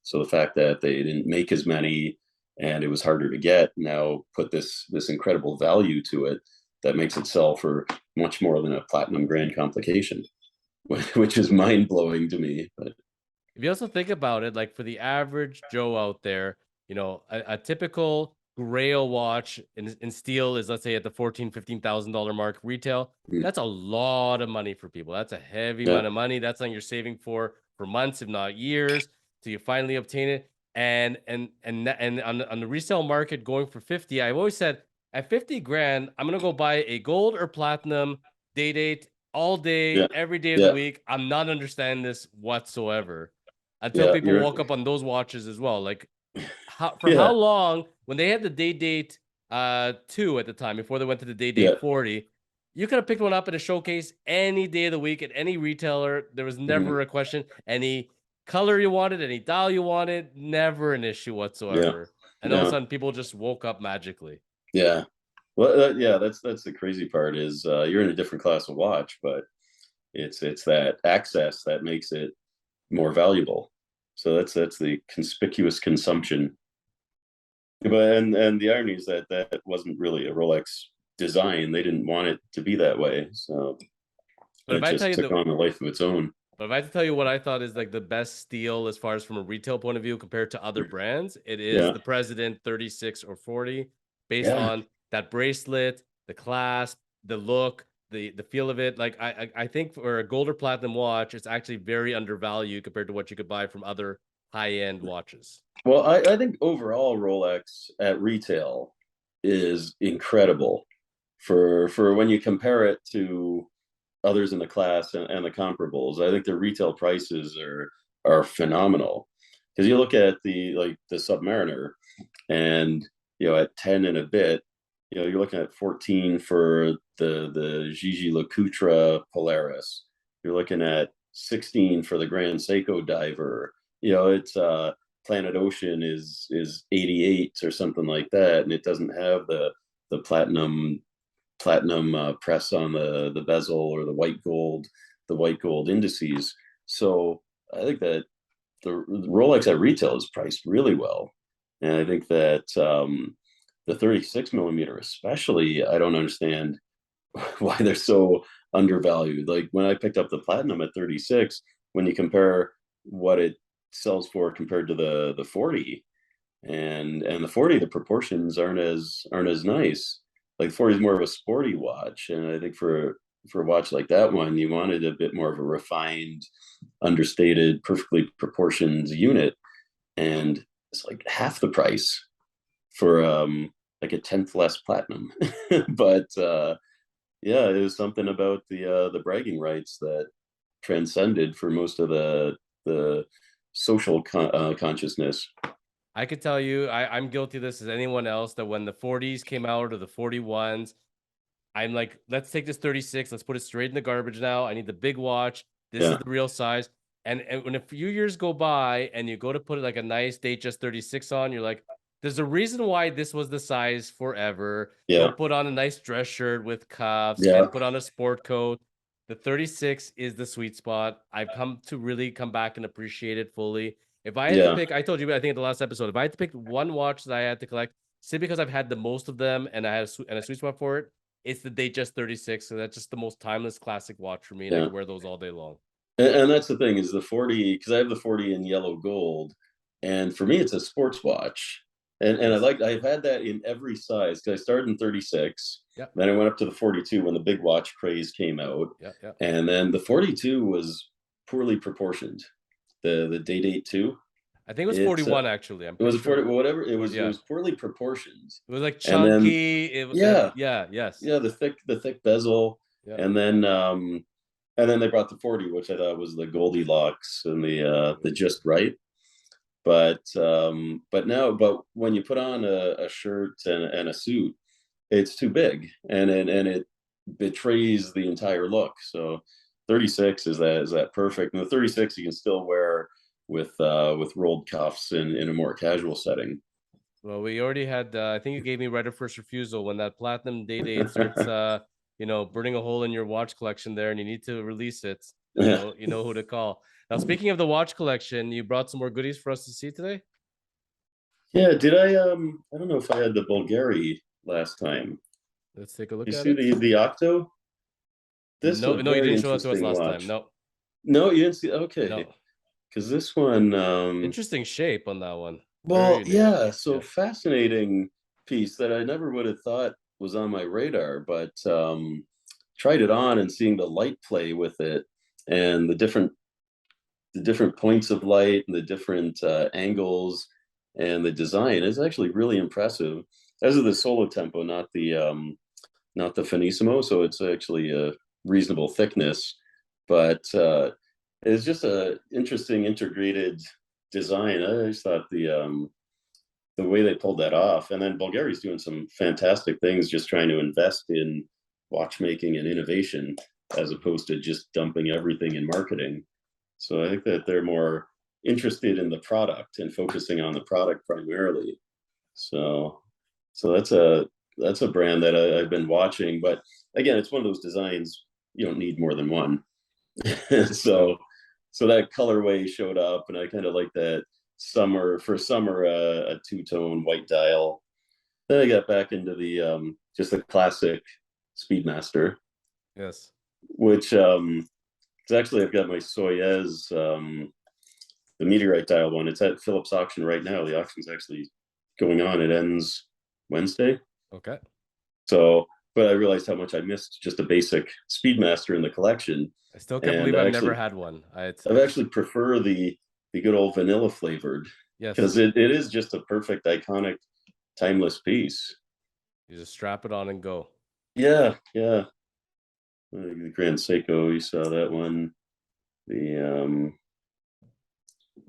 So the fact that they didn't make as many and it was harder to get, now put this incredible value to it that makes it sell for much more than a platinum grand complication, which is mind blowing to me. But If you also think about it, like for the average Joe out there, a typical Grail watch in steel is, let's say, at the 14, $15,000 mark retail. That's a lot of money for people. That's a heavy yeah, amount of money. That's something you're saving for months, if not years, till you finally obtain it. And on the resale market going for 50, I've always said at 50 grand, I'm gonna go buy a gold or platinum day date all day, yeah, every day of the yeah, week. I'm not understanding this whatsoever until yeah, people you're woke up on those watches as well. Like how yeah, long when they had the day date 2 at the time before they went to the day yeah, date 40, you could have picked one up at a showcase any day of the week at any retailer. There was mhm, never a question. Any color you wanted, any dial you wanted, never an issue yeah, whatsoever. And all of a yeah, sudden people just woke up magically. yeah. Well, yeah, that's the crazy part, is you're in a different class of watch, but it's that access that makes it more valuable. So that's the conspicuous consumption. But and the irony is that that wasn't really a Rolex design. They didn't want it to be that way. So But if it I tell just you took the on a life of its own. But if I had to tell you what I thought is like the best steal as far as from a retail point of view compared to other brands, it is Yeah. the President 36 or 40, based Yeah. on that bracelet, the clasp, the look, the feel of it. Like I think for a gold or platinum watch, it's actually very undervalued compared to what you could buy from other high end watches. Well, I think overall Rolex at retail is incredible for when you compare it to others in the class and the comparables. I think the retail prices are phenomenal. because you look at the Submariner, and at 10 and a bit, you're looking at 14 for the Gigi LeCoultre Polaris. You're looking at 16 for the Grand Seiko Diver. It's Planet Ocean is 88 or something like that, and it doesn't have the platinum press on the bezel, or the white gold indices. So I think that the Rolex at retail is priced really well, and I think that the 36 millimeter, especially, I don't understand why they're so undervalued. Like when I picked up the platinum at 36, when you compare what it sells for compared to the 40, and the 40, the proportions aren't as nice. Like 40 is more of a sporty watch, and I think for a watch like that one, you wanted a bit more of a refined, understated, perfectly proportioned unit, and it's like half the price for like a tenth less platinum. But yeah, it was something about the bragging rights that transcended for most of the social consciousness. I could tell you, I'm guilty of this as anyone else, that when the 40s came out or the 41s, I'm like, let's take this 36, let's put it straight in the garbage now. I need the big watch. This is Yeah, the real size. And when a few years go by and you go to put like a nice Datejust 36 on, you're like, there's a reason why this was the size forever. Go yeah, put on a nice dress shirt with cuffs yeah, and put on a sport coat. The 36 is the sweet spot. I've come to really come back and appreciate it fully. If I had to yeah, pick, I told you, I think in the last episode, if I had to pick one watch that I had to collect, simply because I've had the most of them and I had a sweet spot for it, it's the Datejust 36. So that's just the most timeless classic watch for me, and I yeah. could wear those all day long. And that's the thing, is the 40, because I have the 40 in yellow gold, and for me it's a sports watch. And Yes. I've had that in every size, because I started in 36, Yep. then I went up to the 42 when the big watch craze came out, Yep. Yep. and then the 42 was poorly proportioned. The Day Date 2, I think it was it's 41 actually. I'm it was pretty a 40, sure. whatever, it Well, was it yeah. was poorly proportioned. It was like And then chunky. yeah, Yeah, yes. yeah, the thick bezel, Yeah. and then they brought the 40, which I thought was the Goldilocks and the just right. But when you put on a shirt and a suit, it's too big, and it betrays the entire look. So 36 is that perfect, and the 36 you can still wear with rolled cuffs in a more casual setting. Well, we already had. I think you gave me right of first refusal when that platinum day date starts. Burning a hole in your watch collection there, and you need to release it. Yeah, You know who to call. Now, speaking of the watch collection, you brought some more goodies for us to see today. yeah. Did I don't know if I had the Bulgari last time. Let's take a look You at see it. the Octo? This is No, a no, you very didn't show that to us interesting last time. watch. No, No, you didn't see. Okay, no. because this one, Interesting shape on that one. Very well, unique. yeah. So Yeah. fascinating piece that I never would have thought was on my radar, but tried it on and seeing the light play with it, and the different points of light and the different angles, and the design is actually really impressive. As of the solo tempo, not the finissimo, so it's actually a reasonable thickness, but it's just a interesting integrated design. I just thought the way they pulled that off, and then Bulgari's doing some fantastic things, just trying to invest in watchmaking and innovation as opposed to just dumping everything in marketing. So I think that they're more interested in the product and focusing on the product primarily. So so that's a brand that I've been watching, but again, it's one of those designs you don't need more than one. No. so so that colorway showed up, and I kind of like that summer a two-tone white dial. Then I got back into the just the classic Speedmaster, Yes. which it's actually, I've got my Soyez, the meteorite dial one. It's at Phillips auction right now. The auction's actually going on. It ends Wednesday. Okay. So, but I realized how much I missed just a basic Speedmaster in the collection, I still can't and believe I've never had one. I've actually prefer the good old vanilla flavored, Yes. because it is just a perfect, iconic, timeless piece. You just strap it on and go. Yeah, yeah. The Grand Seiko, you saw that one. The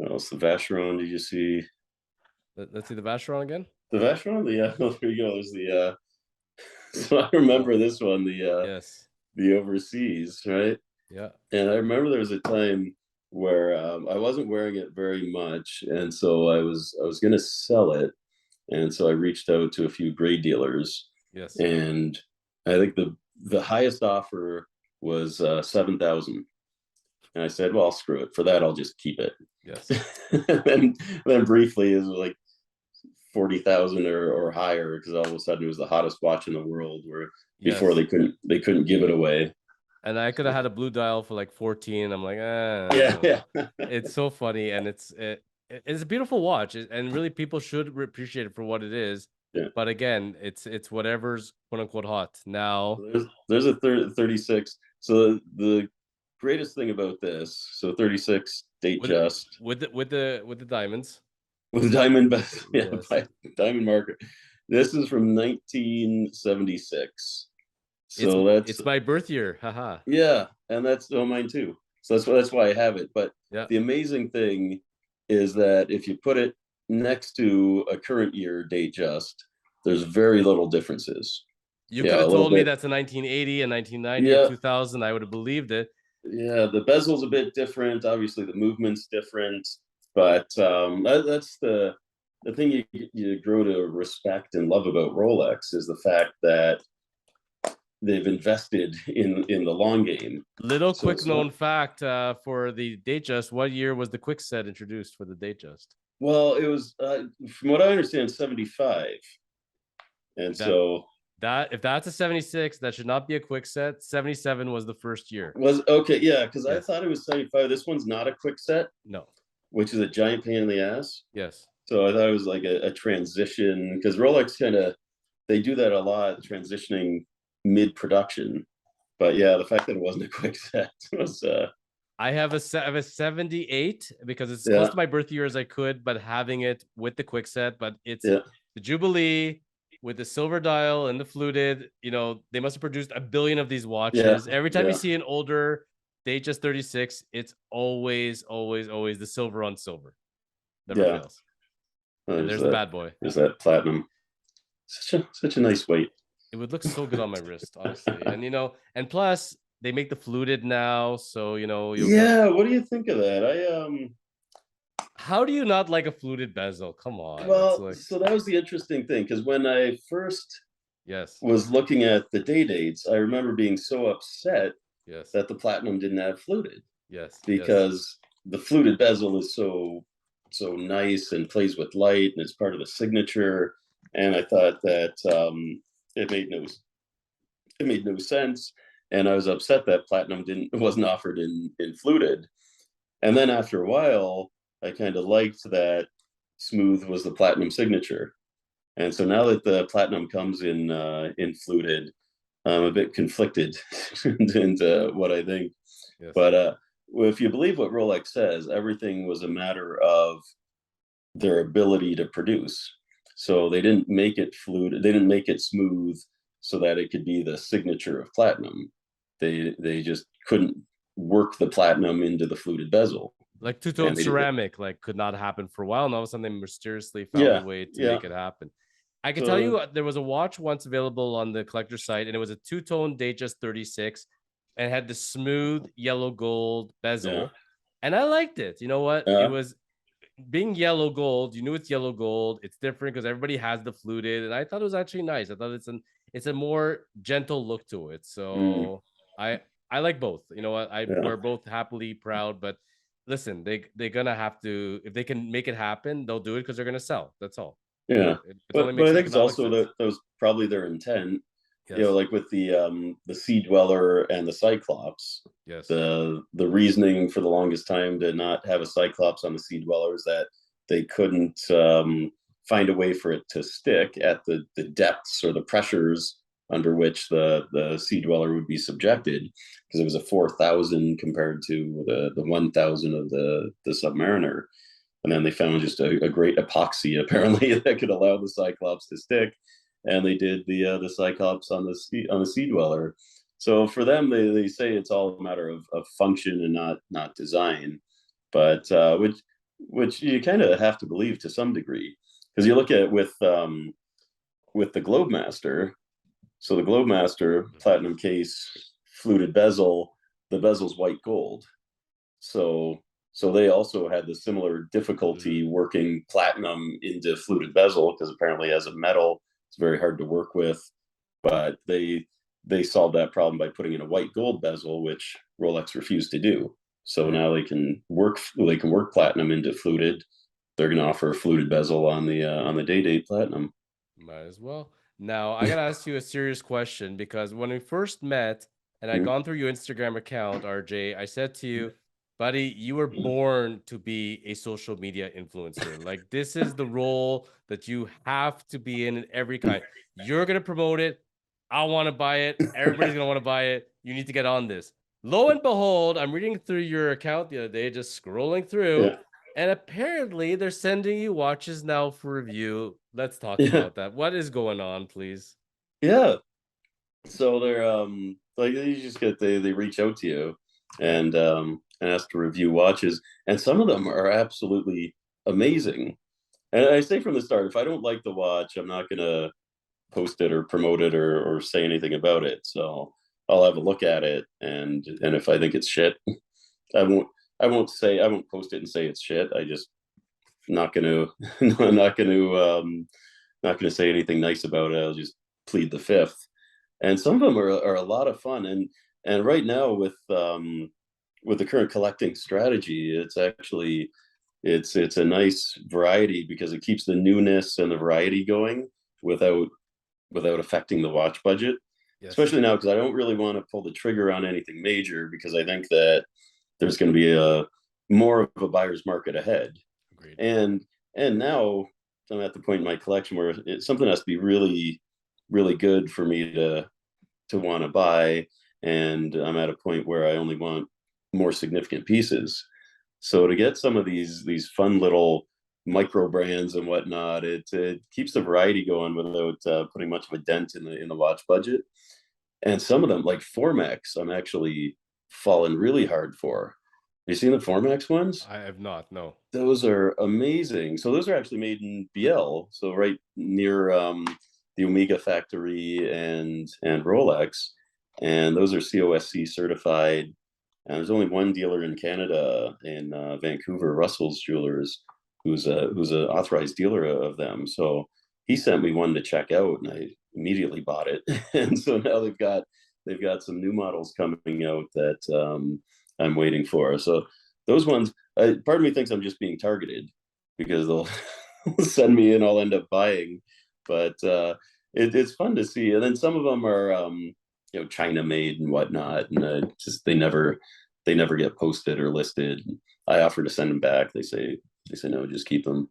what else? The Vacheron. Did you see Let's see the Vacheron again. the Vacheron? There you go. There's the. So I Oh, remember this one, yes. the overseas, right? Yeah. And I remember there was a time where I wasn't wearing it very much, and so I was going to sell it, and so I reached out to a few grade dealers, Yes. and I think the highest offer was 7,000, and I said, well, screw it. For that, I'll just keep it. Yes. and then briefly, it was like 40,000 or higher, because all of a sudden it was the hottest watch in the world. Where before Yes. they couldn't give it away. And I could have had a blue dial for like 14. I'm like, Yeah, yeah. it's so funny, and it's a beautiful watch, and really people should appreciate it for what it is. Yeah. But again, it's whatever's quote unquote hot now. There's a 36. So the greatest thing about this, so 36 date with just with the diamonds. with a diamond, yeah, Yes. diamond marker. This is from 1976. So It's my birth year. Haha. yeah, and that's mine too. So that's why I have it. But Yeah. the amazing thing is that if you put it next to a current year date just, there's very little differences. You Yeah, could a have little told me bit. that's a 1980, a 1990, or Yeah, 2000. I would have believed it. yeah. The bezel's a bit different. Obviously, the movement's different, but that's the thing you grow to respect and love about Rolex is the fact that they've invested in the long game. Little So quick it's not. known fact for the Datejust. What year was the Quickset introduced for the Datejust? Well, it was from what I understand, 75, and That so that if that's a 76, that should not be a Quickset. 77 was the first year. was okay. Yeah, because I Yes. thought it was 75. This one's not a quick set, No. which is a giant pain in the ass. Yes. So I thought it was like a transition, because Rolex kind of they do that a lot, transitioning mid production. But yeah, the fact that it wasn't a quick set was I have a 78 because it's close yeah, to my birth year as I could, but having it with the Quickset. But it's yeah, the Jubilee with the silver dial and the fluted. They must have produced a billion of these yeah, watches. Every time you yeah. see an older Datejust 36, it's always, always, always the silver on silver. Never Yeah. fails. And There's there's the that. bad boy. There's that platinum. Such a nice weight. It would look so good on my wrist, honestly. And plus they make the fluted now, so you'll get. Yeah, what do you think of that? How do you not like a fluted bezel? Come on, it's Well, like so that was the interesting thing, because when I first yes, was looking at the day dates, I remember being so upset yes, that the platinum didn't have fluted, yes, yes, because the fluted bezel is so nice and plays with light, and it's part of the signature. And I thought that it made no sense, and I was upset that platinum didn't wasn't offered in fluted. And then after a while, I kind of liked that smooth was the platinum signature. And so now that the platinum comes in fluted, I'm a bit conflicted into what I think. yes. But if you believe what Rolex says, everything was a matter of their ability to produce. So they didn't make it fluted, they didn't make it smooth so that it could be the signature of platinum. They just couldn't work the platinum into the fluted bezel. Like two-tone And they did it. ceramic, like could not happen for a while. And all of a sudden, they mysteriously found a Yeah, way to yeah. make it happen. I can tell So you, there was a watch once available on the collector site, and it was a two-tone Datejust 36, and had the smooth yellow gold bezel, yeah, and I liked it. You know what? It yeah. was being yellow gold. You knew it's yellow gold. It's different because everybody has the fluted, and I thought it was actually nice. I thought it's a more gentle look to it. Mm, So I like both. You know what? yeah. We're both happily proud, but listen, they're gonna have to, if they can make it happen, they'll do it because they're gonna sell. That's all. Yeah, It only but makes I think it's economic also sense. that was probably their intent. Yes. Like with the Sea Dweller and the Cyclops, Yes. the reasoning for the longest time to not have a Cyclops on the Sea Dweller is that they couldn't find a way for it to stick at the depths or the pressures under which the Sea Dweller would be subjected, because it was a 4,000 compared to the 1,000 of the Submariner. And then they found just a great epoxy apparently that could allow the Cyclops to stick, and they did the Cyclops on the Sea Dweller. So for them, they say it's all a matter of function and not design, but which which you kind of have to believe to some degree, because you look at with the Globemaster. So the Globemaster platinum case, fluted bezel, the bezel's white gold. So they also had the similar difficulty working platinum into fluted bezel, because apparently as a metal, it's very hard to work with. But they solved that problem by putting in a white gold bezel, which Rolex refused to do. So now they can work platinum into fluted. They're going to offer a fluted bezel on the Day platinum. Might as well. Now, I gotta ask you a serious question, because when we first met and I'd Mhm. gone through your Instagram account, RJ, I said to you, buddy, you were born to be a social media influencer. Like, this is the role that you have to be in every kind. You're gonna promote it. I want to buy it. Everybody's gonna want to buy it. You need to get on this. Lo and behold, I'm reading through your account the other day, just scrolling through, Yeah, and apparently they're sending you watches now for review. Let's talk yeah, about that. What is going on, please? yeah. So they're like, you just get they reach out to you Okay. and ask to review watches, and some of them are absolutely amazing. And I say from the start, if I don't like the watch, I'm not gonna post it or promote it or say anything about it. So I'll have a look at it, and if I think it's shit, I won't I won't post it and say it's shit. I just not gonna not gonna not gonna say anything nice about it. I'll just plead the fifth. And some of them are a lot of fun. And right now with the current collecting strategy, it's actually it's a nice variety, because it keeps the newness and the variety going without affecting the watch budget. Yes. Especially now, because I don't really want to pull the trigger on anything major, because I think that there's going to be a more of a buyer's market ahead. Agreed. And now I'm at the point in my collection where something has to be really really good for me to want to buy, and I'm at a point where I only want more significant pieces. So to get some of these fun little micro brands and whatnot, it keeps the variety going without putting much of a dent in the watch budget. And some of them, like Formex, I'm actually falling really hard for. Have you seen the Formex ones? I have not. No. Those are amazing. So those are actually made in BL, so right near the Omega factory and Rolex, and those are COSC certified. And there's only one dealer in Canada, in Vancouver, Russell's Jewelers, who's a authorized dealer of them. So he sent me one to check out, and I immediately bought it. And so now they've got some new models coming out that I'm waiting for. So those ones, part of me thinks I'm just being targeted, because they'll send me in, I'll end up buying. But it's fun to see. And then some of them are China made and whatnot, and just they never get posted or listed. I offer to send them back. They say no, just keep them.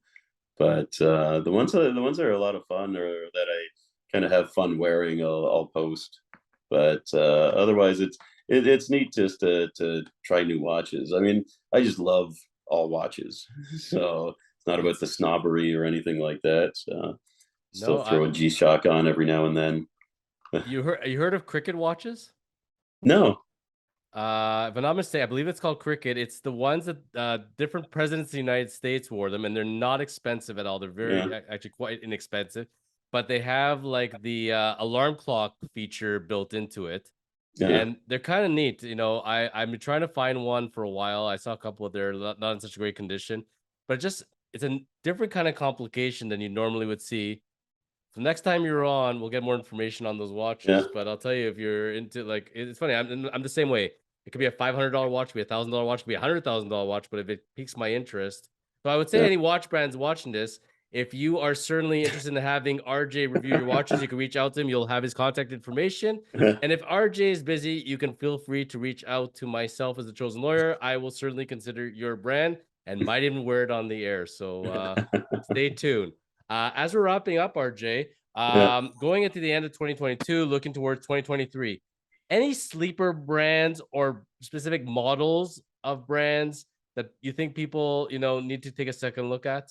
But the ones that are a lot of fun, or that I kind of have fun wearing, I'll post. But otherwise, it's neat just to try new watches. I mean, I just love all watches, so it's not about the snobbery or anything like that. Still No, I throw a G Shock on every now and then. you heard of Cricket watches? No, If I'm not mistaken, I believe it's called Cricket. It's the ones that different presidents of the United States wore them, and they're not expensive at all. They're yeah, very actually quite inexpensive, but they have like the alarm clock feature built into it, yeah, and they're kind of neat. I'm trying to find one for a while. I saw a couple of there, not in such great condition, but it's a different kind of complication than you normally would see. So next time you're on, we'll get more information on those yeah, watches. But I'll tell you, if you're into, like, it's funny. I'm the same way. It could be a $500 watch, could be $1,000 watch, could be $100,000 watch. But if it piques my interest, so I would say yeah. any watch brands watching this, if you are certainly interested in having RJ review your watches, you can reach out to him. You'll have his contact information. And if RJ is busy, you can feel free to reach out to myself as the chosen lawyer. I will certainly consider your brand and might even wear it on the air. So stay tuned. As we're wrapping up, RJ, Yeah. going into the end of 2022, looking towards 2023, any sleeper brands or specific models of brands that you think people, need to take a second look at?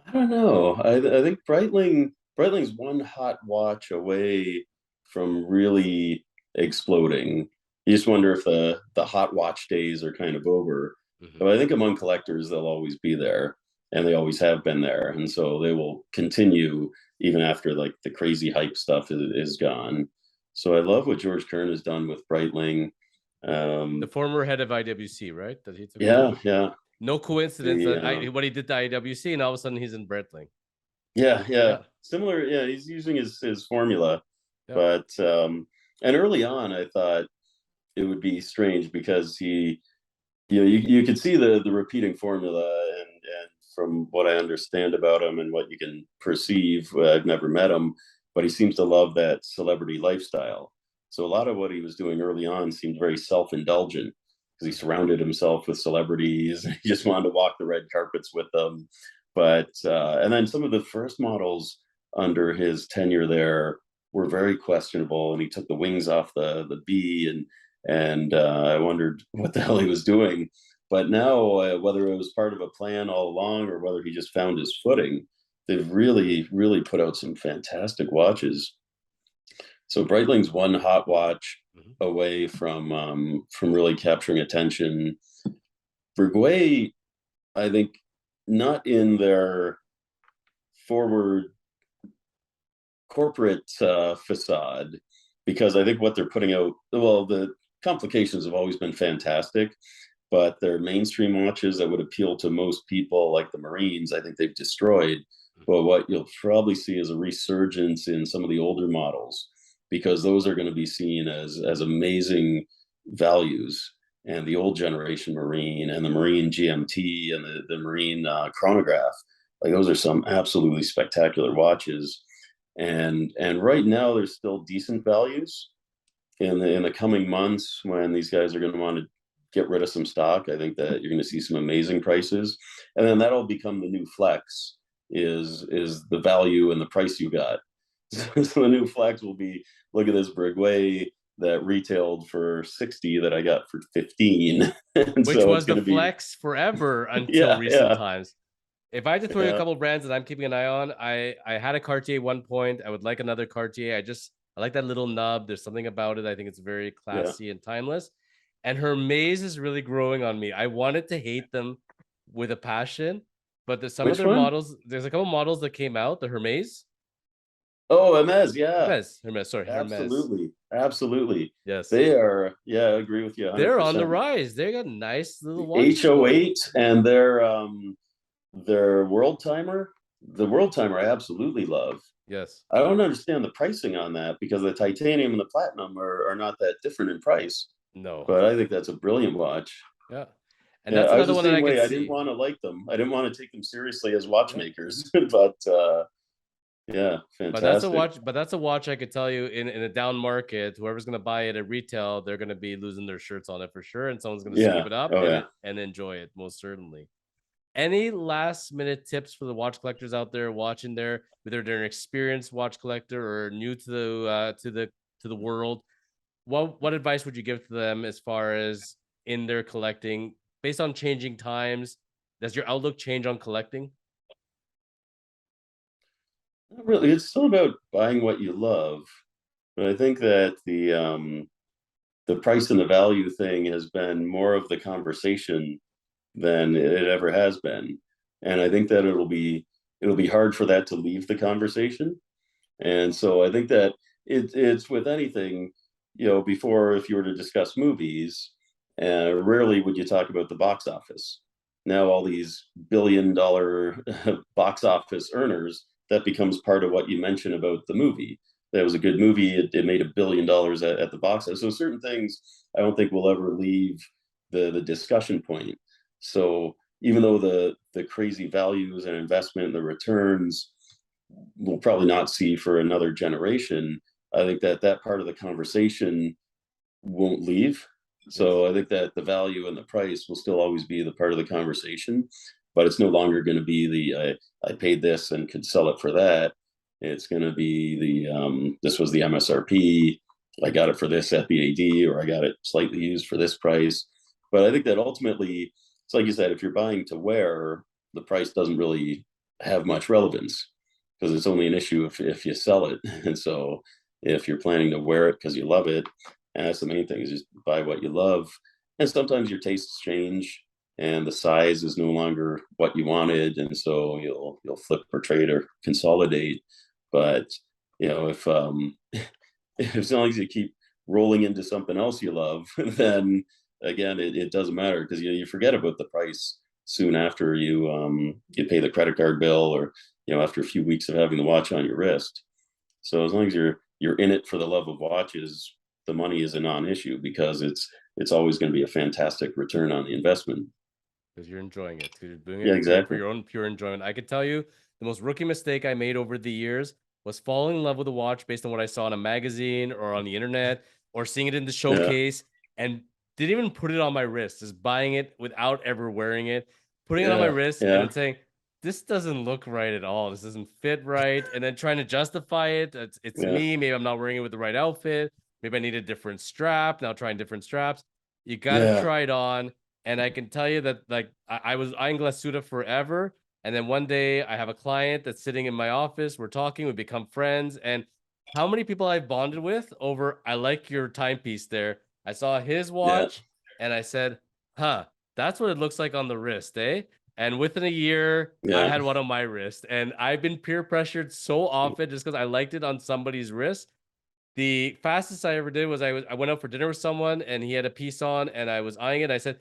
I don't know. I think Breitling's one hot watch away from really exploding. You just wonder if the hot watch days are kind of over. Mhm. But I think among collectors, they'll always be there, and they always have been there, and so they will continue even after like the crazy hype stuff is gone. So I love what George Kern has done with Breitling. The former head of IWC, right? That he took Yeah, over. yeah, No coincidence the that what he did to IWC, and all of a sudden he's in Breitling. yeah, yeah, Yeah, similar. Yeah, he's using his formula, yeah. but and early on, I thought it would be strange because you could see the repeating formula, and from what I understand about him and what you can perceive, I've never met him, but he seems to love that celebrity lifestyle. So a lot of what he was doing early on seemed very self-indulgent because he Mhm. surrounded himself with celebrities. He just wanted to walk the red carpets with them. But and then some of the first models under his tenure there were very questionable, and he took the wings off the bee, and I wondered what the hell he was doing. But now, whether it was part of a plan all along or whether he just found his footing, they've really put out some fantastic watches. So Breitling's one hot watch Mhm. away from really capturing attention. Breguet, I think, not in their forward corporate facade, because I think what they're putting out, well, the complications have always been fantastic, but their mainstream watches that would appeal to most people, like the Marines, I think they've destroyed. But what you'll probably see is a resurgence in some of the older models, because those are going to be seen as amazing values. And the old generation Marine and the Marine GMT and the Marine chronograph, like those are some absolutely spectacular watches. And right now there's still decent values. In the coming months, when these guys are going to want to get rid of some stock, I think that you're going to see some amazing prices, and then that'll become the new flex, is the value and the price you got. So the new flex will be, look at this Breguet that retailed for 60 that I got for 15. And Which so it's was the going to be, flex forever until yeah, recent yeah, times. If I had to throw you a yeah, couple brands that I'm keeping an eye on, I had a Cartier at one point. I would like another Cartier. I like that little nub. There's something about it. I think it's very yeah. classy and timeless. And Hermes is really growing on me. I wanted to hate them with a passion, but there's some of Which their one? models. There's a couple models that came out. The Hermes, Oh, Hermes, yeah. Hermes. Sorry, Hermes. Absolutely. Absolutely. Yes, They are, yeah, I agree with you they're on the 100%. rise. They got nice little The watches going. HO8 and their World Timer, the World Timer I absolutely love. Yes, I don't understand the pricing on that because the titanium and the platinum are not that different in price, no, but I think that's a brilliant watch. yeah, and Yeah, that's I was another the one that same I could way. I didn't see. want to like them. I didn't want to take them seriously as Yeah. watchmakers, but yeah, fantastic. But that's a watch I could tell you in a down market, whoever's gonna buy it at retail, they're gonna be losing their shirts on it for sure, and someone's gonna scoop Yeah. it up Oh yeah. and enjoy it most certainly. Any last minute tips for the watch collectors out there watching there, whether they're an experienced watch collector or new to the world? What advice would you give to them as far as in their collecting based on changing times? Does your outlook change on collecting? Not really. It's still about buying what you love. But I think that the price and the value thing has been more of the conversation than it ever has been. And I think that it'll be hard for that to leave the conversation. And so I think that it's with anything, before, if you were to discuss movies, rarely would you talk about the box office. Now all these billion-dollar box office earners, that becomes part of what you mention about the movie. That was a good movie. It made $1 billion at the box office. So certain things I don't think will ever leave the discussion point. So even though the crazy values and investment and the returns we'll probably not see for another generation, I think that part of the conversation won't leave. Yes. So I think that the value and the price will still always be the part of the conversation, but it's no longer going to be I paid this and could sell it for that. It's going to be this was the MSRP. I got it for this at the AD, or I got it slightly used for this price. But I think that ultimately, it's like you said, if you're buying to wear, the price doesn't really have much relevance because it's only an issue if you sell it. And so if you're planning to wear it because you love it, and that's the main thing, is just buy what you love. And sometimes your tastes change. and the size is no longer what you wanted, and so you'll flip or trade or consolidate. But if as long as you keep rolling into something else you love, then again it doesn't matter, because you forget about the price soon after you pay the credit card bill, or after a few weeks of having the watch on your wrist. So as long as you're in it for the love of watches, the money is a non-issue, because it's always going to be a fantastic return on the investment. because you're enjoying it. 'Cause you're doing Yeah, it for exactly. your own pure enjoyment. I could tell you the most rookie mistake I made over the years was falling in love with a watch based on what I saw in a magazine or on the internet or seeing it in the Yeah, showcase and didn't even put it on my wrist, just buying it without ever wearing it, putting it on my yeah, wrist and yeah, then saying, this doesn't look right at all. This doesn't fit right. And then trying to justify it. It's yeah, me. Maybe I'm not wearing it with the right outfit. Maybe I need a different strap. Now trying different straps. You got to yeah, try it on. And I can tell you that like I was eyeing Glasuda forever. And then one day I have a client that's sitting in my office. We're talking, we become friends. And how many people I've bonded with over, I like your timepiece there. I saw his yeah, watch and I said, huh, that's what it looks like on the wrist, eh? And within a year, I yeah, had one on my wrist. And I've been peer pressured so often just because I liked it on somebody's wrist. The fastest I ever did was I went out for dinner with someone and he had a piece on and I was eyeing it. I said,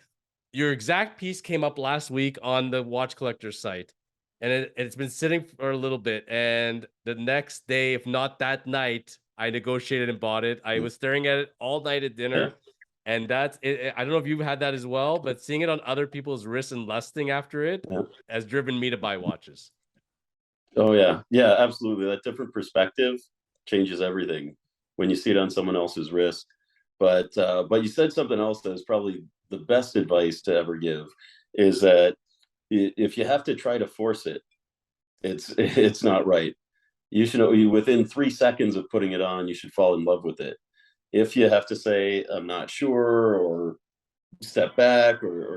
your exact piece came up last week on the watch collector site. And it's been sitting for a little bit. And the next day, if not that night, I negotiated and bought it. I was staring at it all night at yeah, dinner. And that's it. I don't know if you've had that as well, but seeing it on other people's wrists and lusting after it yeah. has driven me to buy watches. Oh yeah, yeah, absolutely. That different perspective changes everything when you see it on someone else's wrist. But you said something else that is probably the best advice to ever give, is that if you have to try to force it, it's not right. You should know, within 3 seconds of putting it on, you should fall in love with it. If you have to say I'm not sure, or step back, or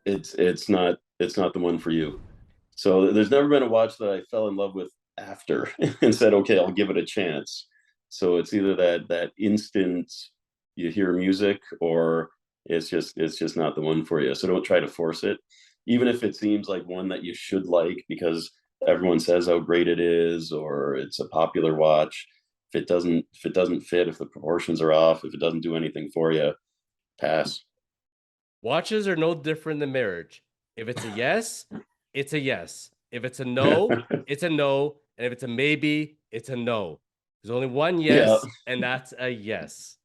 it's not the one for you. So there's never been a watch that I fell in love with after and said, okay, I'll give it a chance. So it's either that instant you hear music, or it's just not the one for you. So don't try to force it, even if it seems like one that you should like, because everyone says how great it is, or it's a popular watch. If it doesn't fit, if the proportions are off, if it doesn't do anything for you, pass. Watches are no different than marriage. If it's a yes, it's a yes. If it's a no, it's a no. And if it's a maybe, it's a no. There's only one Yeah, yes, and that's a yes.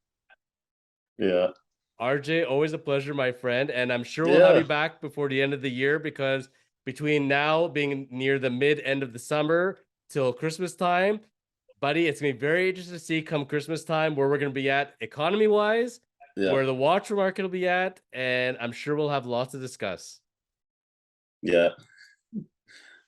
yeah, RJ, always a pleasure, my friend. And I'm sure we'll have yeah, you back before the end of the year because between now being near the mid end of the summer till Christmas time, buddy, it's gonna be very interesting to see come Christmas time where we're gonna be at economy wise, yeah, where the watch market will be at, and I'm sure we'll have lots to discuss. yeah.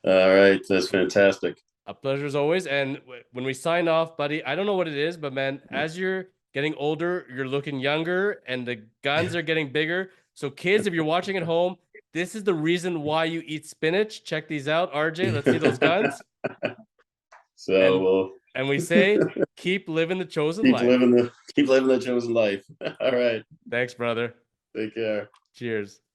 All right, that's fantastic. A pleasure as always. And when we sign off, buddy, I don't know what it is, but man, as you're getting older, you're looking younger and the guns are getting bigger. So, kids, if you're watching at home, this is the reason why you eat spinach. Check these out, RJ. Let's see those guns. So And we'll and we say, keep living the chosen keep life. living the keep living the chosen life. All right, Thanks, brother. take care. Cheers.